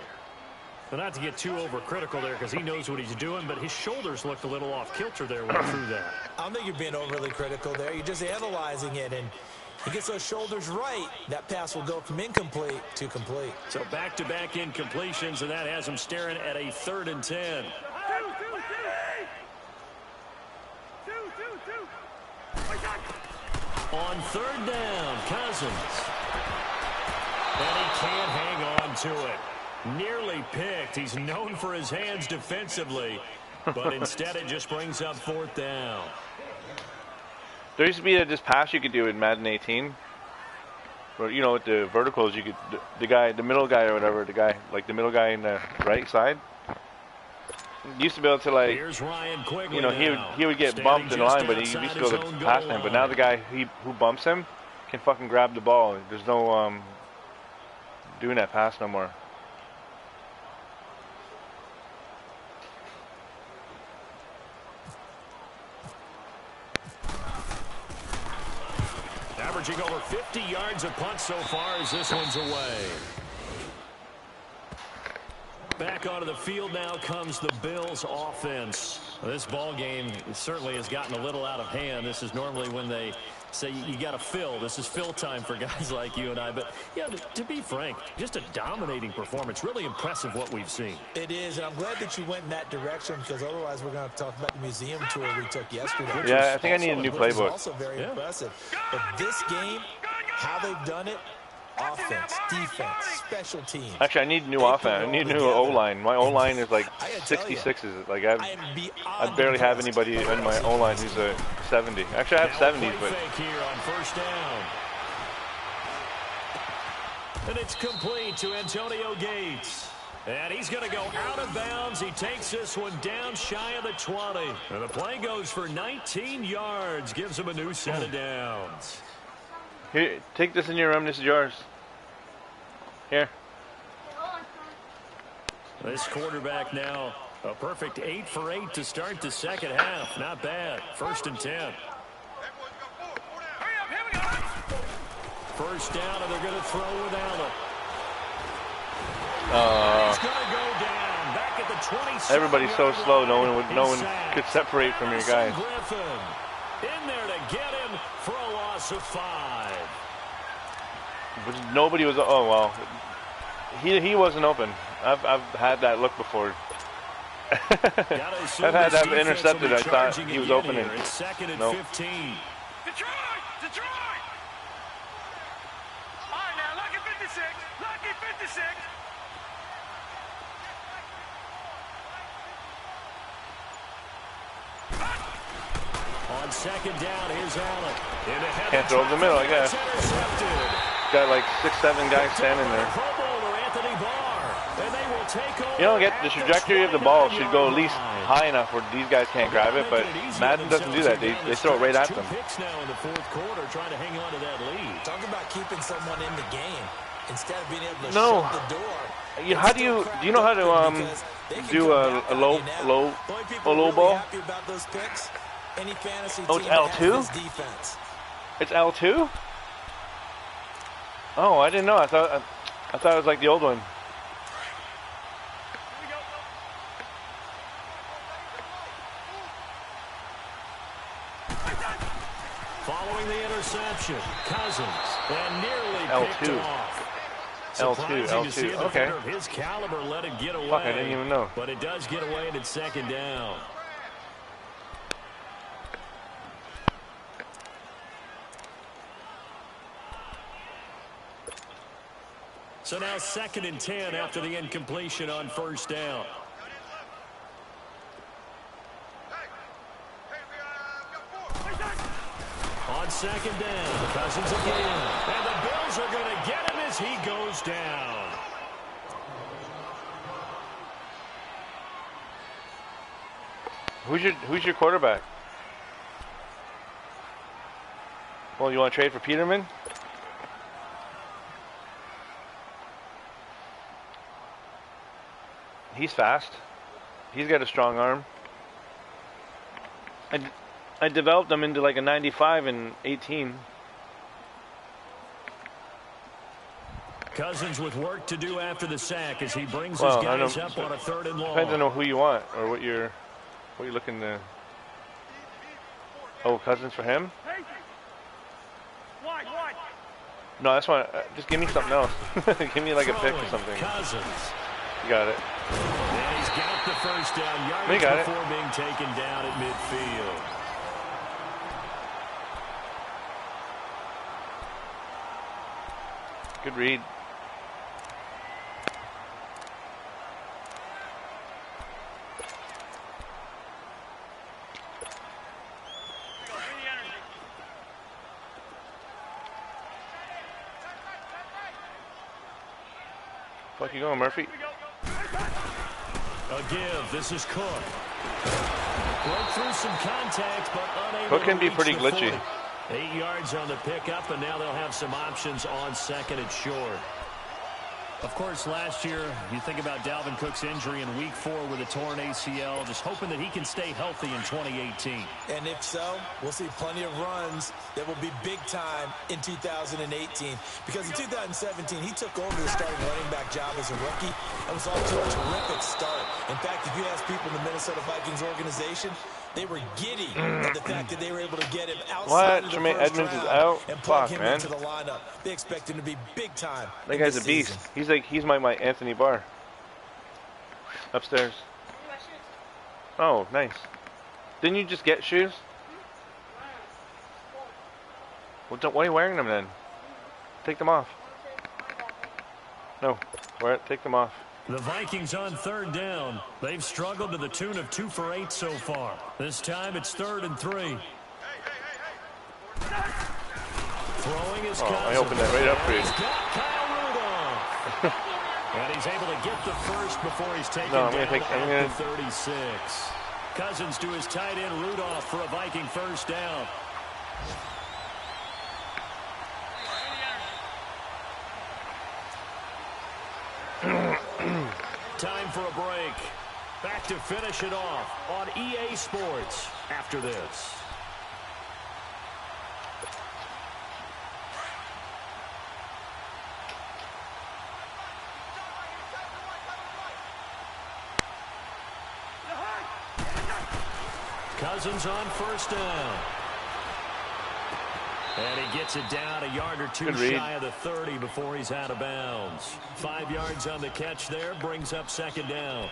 But not to get too overcritical there because he knows what he's doing, but his shoulders looked a little off kilter there when he threw that. I don't think you're being overly critical there. You're just analyzing it, and he gets those shoulders right. That pass will go from incomplete to complete. So back-to-back incompletions, and that has him staring at a 3rd and 10. On 3rd down, Cousins. And he can't hang on to it. Nearly picked. He's known for his hands defensively, but instead it just brings up 4th down. There used to be this pass you could do in Madden 18. Where, you know, with the verticals, you could the middle guy or whatever, the middle guy in the right side. Used to be able to, like, you know, he would get bumped in line, but he used to go past him. But now the guy who bumps him can fucking grab the ball. There's no doing that pass no more. Averaging over 50 yards a punt so far as this one's away. Back onto the field now comes the Bills offense. This ball game certainly has gotten a little out of hand. This is normally when they say you got to fill. This is fill time for guys like you and I. But, yeah, to be frank, just a dominating performance. Really impressive what we've seen. It is, and I'm glad that you went in that direction because otherwise we're going to have to talk about the museum tour we took yesterday. Yeah, I think I need a new playbook. Also very impressive. But this game, how they've done it, offense, defense, special teams. Actually, I need new offense. I need new O-line. My O-line is like 66s. Like I barely have anybody in my O-line who's a 70. Actually, I have 70s, but here on first down. And it's complete to Antonio Gates. And he's going to go out of bounds. He takes this one down shy of the 20. And the play goes for 19 yards. Gives him a new set of downs. Here, take this in your room. This is yours. Here. This quarterback now a perfect 8 for 8 to start the second half. Not bad. 1st and 10. First down, and they're going to throw without it. He's going to go down back at the 20. Everybody's so slow. No one could separate from your guys. Griffin in there to get him for a loss of 5. But nobody was. Oh well, he wasn't open. I've had that look before. I've had that intercepted. I thought he was opening. It's 2nd and nope. 15. Detroit! All right, now, lucky 56. Lucky 56. On 2nd down, here's Allen. Can't throw over the middle, I guess. Got like 6-7 guys standing there. You don't get the trajectory of the ball should go at least high enough where these guys can't grab it, but Madden doesn't do that. They throw it right at them. Picks now in the 4th quarter, trying to hang on to that lead. Talk about keeping someone in the game instead of being able to No. shut the door. How do you know how to do a low ball? Oh, it's L2? It's L2? Oh, I didn't know. I thought it was like the old one. Following the interception, Cousins, and nearly picked L2. off. L2, To see a L2. Okay. defender of his caliber let it get away. Fuck, I didn't even know. But it does get away, and it's 2nd down. So now 2nd and 10 after the incompletion on 1st down. On 2nd down, Cousins again. And the Bills are going to get him as he goes down. Who's your quarterback? Well, you want to trade for Peterman? He's fast. He's got a strong arm. I developed him into like a 95 and 18. Cousins with work to do after the sack as he brings his guys up on a 3rd and long. Depends on who you want or what you're looking to. Oh, Cousins for him? No, that's why. Just give me something else. Give me like a pick or something. Cousins. You got it. And he's got the first down yardage before being taken down at midfield. Good read. Fuck you going, Murphy? A give. This is Cook. Broke through some contact, but unable Cook can be pretty glitchy. 40. 8 yards on the pickup, and now they'll have some options on 2nd and short. Of course, last year, you think about Dalvin Cook's injury in Week 4 with a torn ACL, just hoping that he can stay healthy in 2018. And if so, we'll see plenty of runs that will be big time in 2018. Because in 2017, he took over the starting running back job as a rookie and was off to a terrific start. In fact, if you ask people in the Minnesota Vikings organization, they were giddy at the fact that they were able to get him outside of the Jermaine first Edmonds round is out? and plug Fuck, him man. into the lineup. They expect him to be big time. That guy's a beast. Season. He's my Anthony Barr. Upstairs. Oh, nice. Didn't you just get shoes? Well, why are you wearing them then? Take them off. No, take them off. The Vikings on third down. They've struggled to the tune of 2 for 8 so far. This time it's 3rd and 3. Throwing his Cousins. I opened that right up for you. He's got Kyle Rudolph. And he's able to get the first before he's taken down at the 36. Cousins to his tight end Rudolph for a Viking first down. Time for a break. Back to finish it off on EA Sports after this. Cousins on first down. And he gets it down a yard or two shy of the 30 before he's out of bounds. 5 yards on the catch there, brings up second down.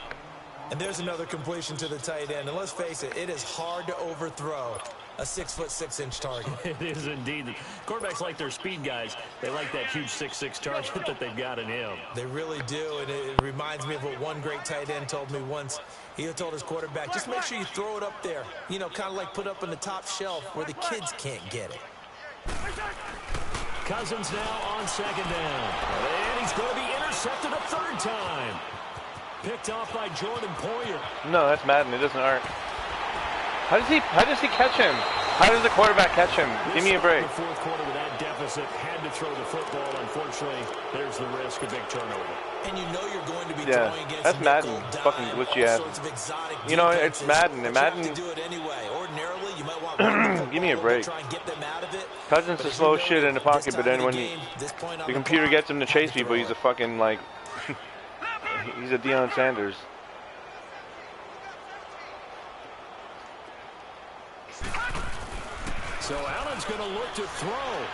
And there's another completion to the tight end. And let's face it, it is hard to overthrow a 6'6" target. It is indeed. Quarterbacks like their speed guys. They like that huge 6'6" target that they've got in him. They really do, and it reminds me of what one great tight end told me once. He told his quarterback, just make sure you throw it up there. You know, kind of like put up on the top shelf where the kids can't get it. Cousins now on second down. And he's going to be intercepted a third time. Picked off by Jordan Poyer. No, that's Madden. It doesn't hurt. How does he catch him? How does the quarterback catch him? Give me a break. The fourth quarter with that deficit, had to throw the football. Unfortunately, there's the risk of big turnover. And you know you're going to be throwing against that's Madden. Fucking glitchy ass. You know, it's Madden. And Madden. To do it anyway. Ordinarily, you might want give me a break. Try and get them out of it. Cousins is slow shit in the pocket, but then when the computer gets him to chase people, he's a fucking like he's a Deion Sanders. So Allen's going to look to throw.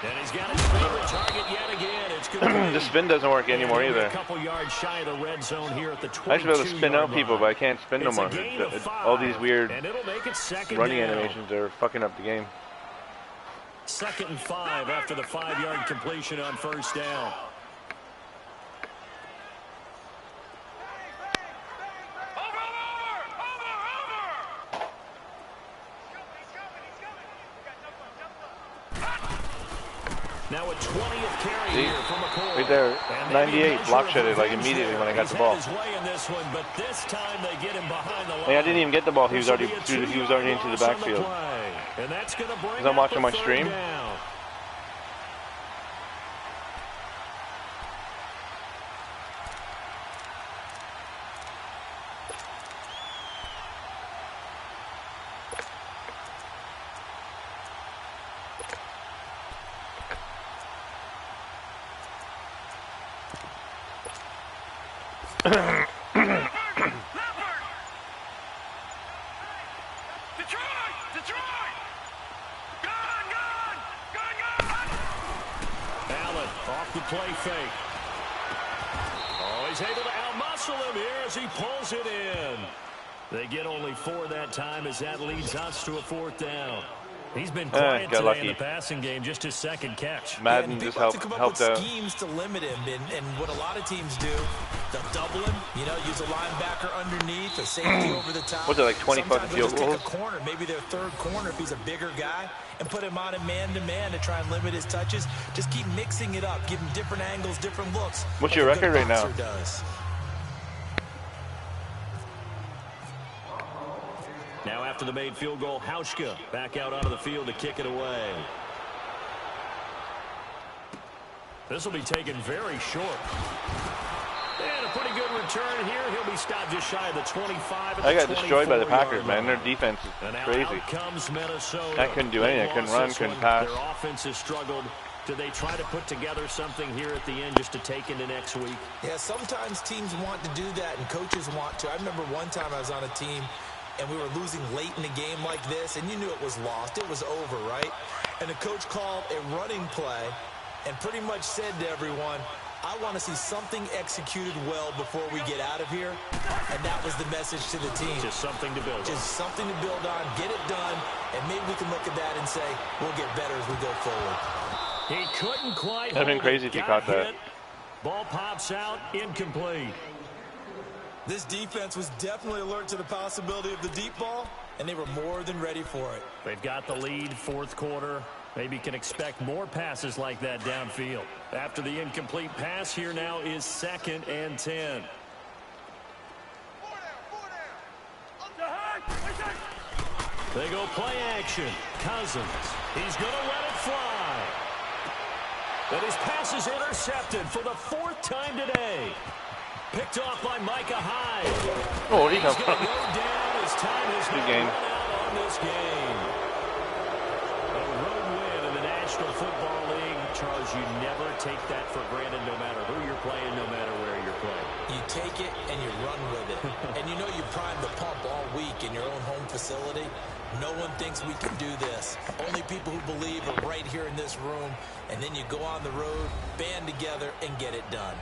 And he's got his favorite target yet again. It's going to the spin doesn't work anymore either. A couple yards shy of the red zone here at the 22-yard line. I should be able to spin out people, but I can't spin no more. All these weird running animations are fucking up the game. 2nd and 5 after the 5-yard completion on first down. Now a 20th carry here from McCoy. Right there, 98, block shedded like immediately when I got the ball. I didn't even get the ball. He was already into the backfield. Because I'm watching my stream. Allen off the play fake. Oh, he's able to outmuscle him here as he pulls it in. They get only 4 that time as that leads us to a 4th down. He's been quiet today in the passing game, just his 2nd catch. Madden just helped out. Schemes to limit him, and what a lot of teams do, they'll double him, you know, use a linebacker underneath, a safety over the top. What's it, like 20 fucking field goals? Take a corner, maybe their 3rd corner if he's a bigger guy, and put him on a man-to-man to try and limit his touches. Just keep mixing it up, give him different angles, different looks. What's your record right now? Does. Now after the made field goal, Hauschka back out onto the field to kick it away. This will be taken very short. And a pretty good return here. He'll be stopped just shy of the 25. I got destroyed by the Packers, man. Their defense is crazy. Comes Minnesota. I couldn't do anything. I couldn't run, couldn't pass. Their offense has struggled. Do they try to put together something here at the end just to take into next week? Yeah, sometimes teams want to do that, and coaches want to. I remember one time I was on a team, and we were losing late in a game like this, and you knew it was lost. It was over, right? And the coach called a running play and pretty much said to everyone, I want to see something executed well before we get out of here. And that was the message to the team. Just something to build on. Just something to build on, get it done, and maybe we can look at that and say, we'll get better as we go forward. He couldn't quite. That'd been crazy if he caught that. Ball pops out, incomplete. This defense was definitely alert to the possibility of the deep ball, and they were more than ready for it. They've got the lead, fourth quarter. Maybe can expect more passes like that downfield. After the incomplete pass, here now is 2nd and 10. They go play action. Cousins. He's going to let it fly. And his pass is intercepted for the 4th time today. Picked off by Micah Hyde. Oh, where'd he come He's from? going to go down. His time has Good now game. run out on this game. A road win in the National Football League. Charles, you never take that for granted no matter who you're playing, no matter where you're playing. You take it and you run with it. And you know you primed the pump all week in your own home facility. No one thinks we can do this. Only people who believe are right here in this room. And then you go on the road, band together, and get it done.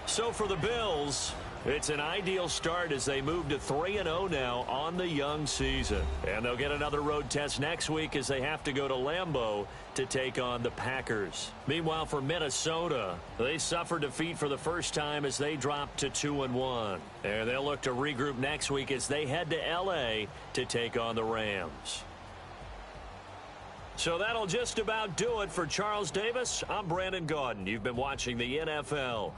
So for the Bills, it's an ideal start as they move to 3-0 now on the young season. And they'll get another road test next week as they have to go to Lambeau to take on the Packers. Meanwhile, for Minnesota, they suffered defeat for the first time as they dropped to 2-1. And they'll look to regroup next week as they head to L.A. to take on the Rams. So that'll just about do it for Charles Davis. I'm Brandon Gaudin. You've been watching the NFL.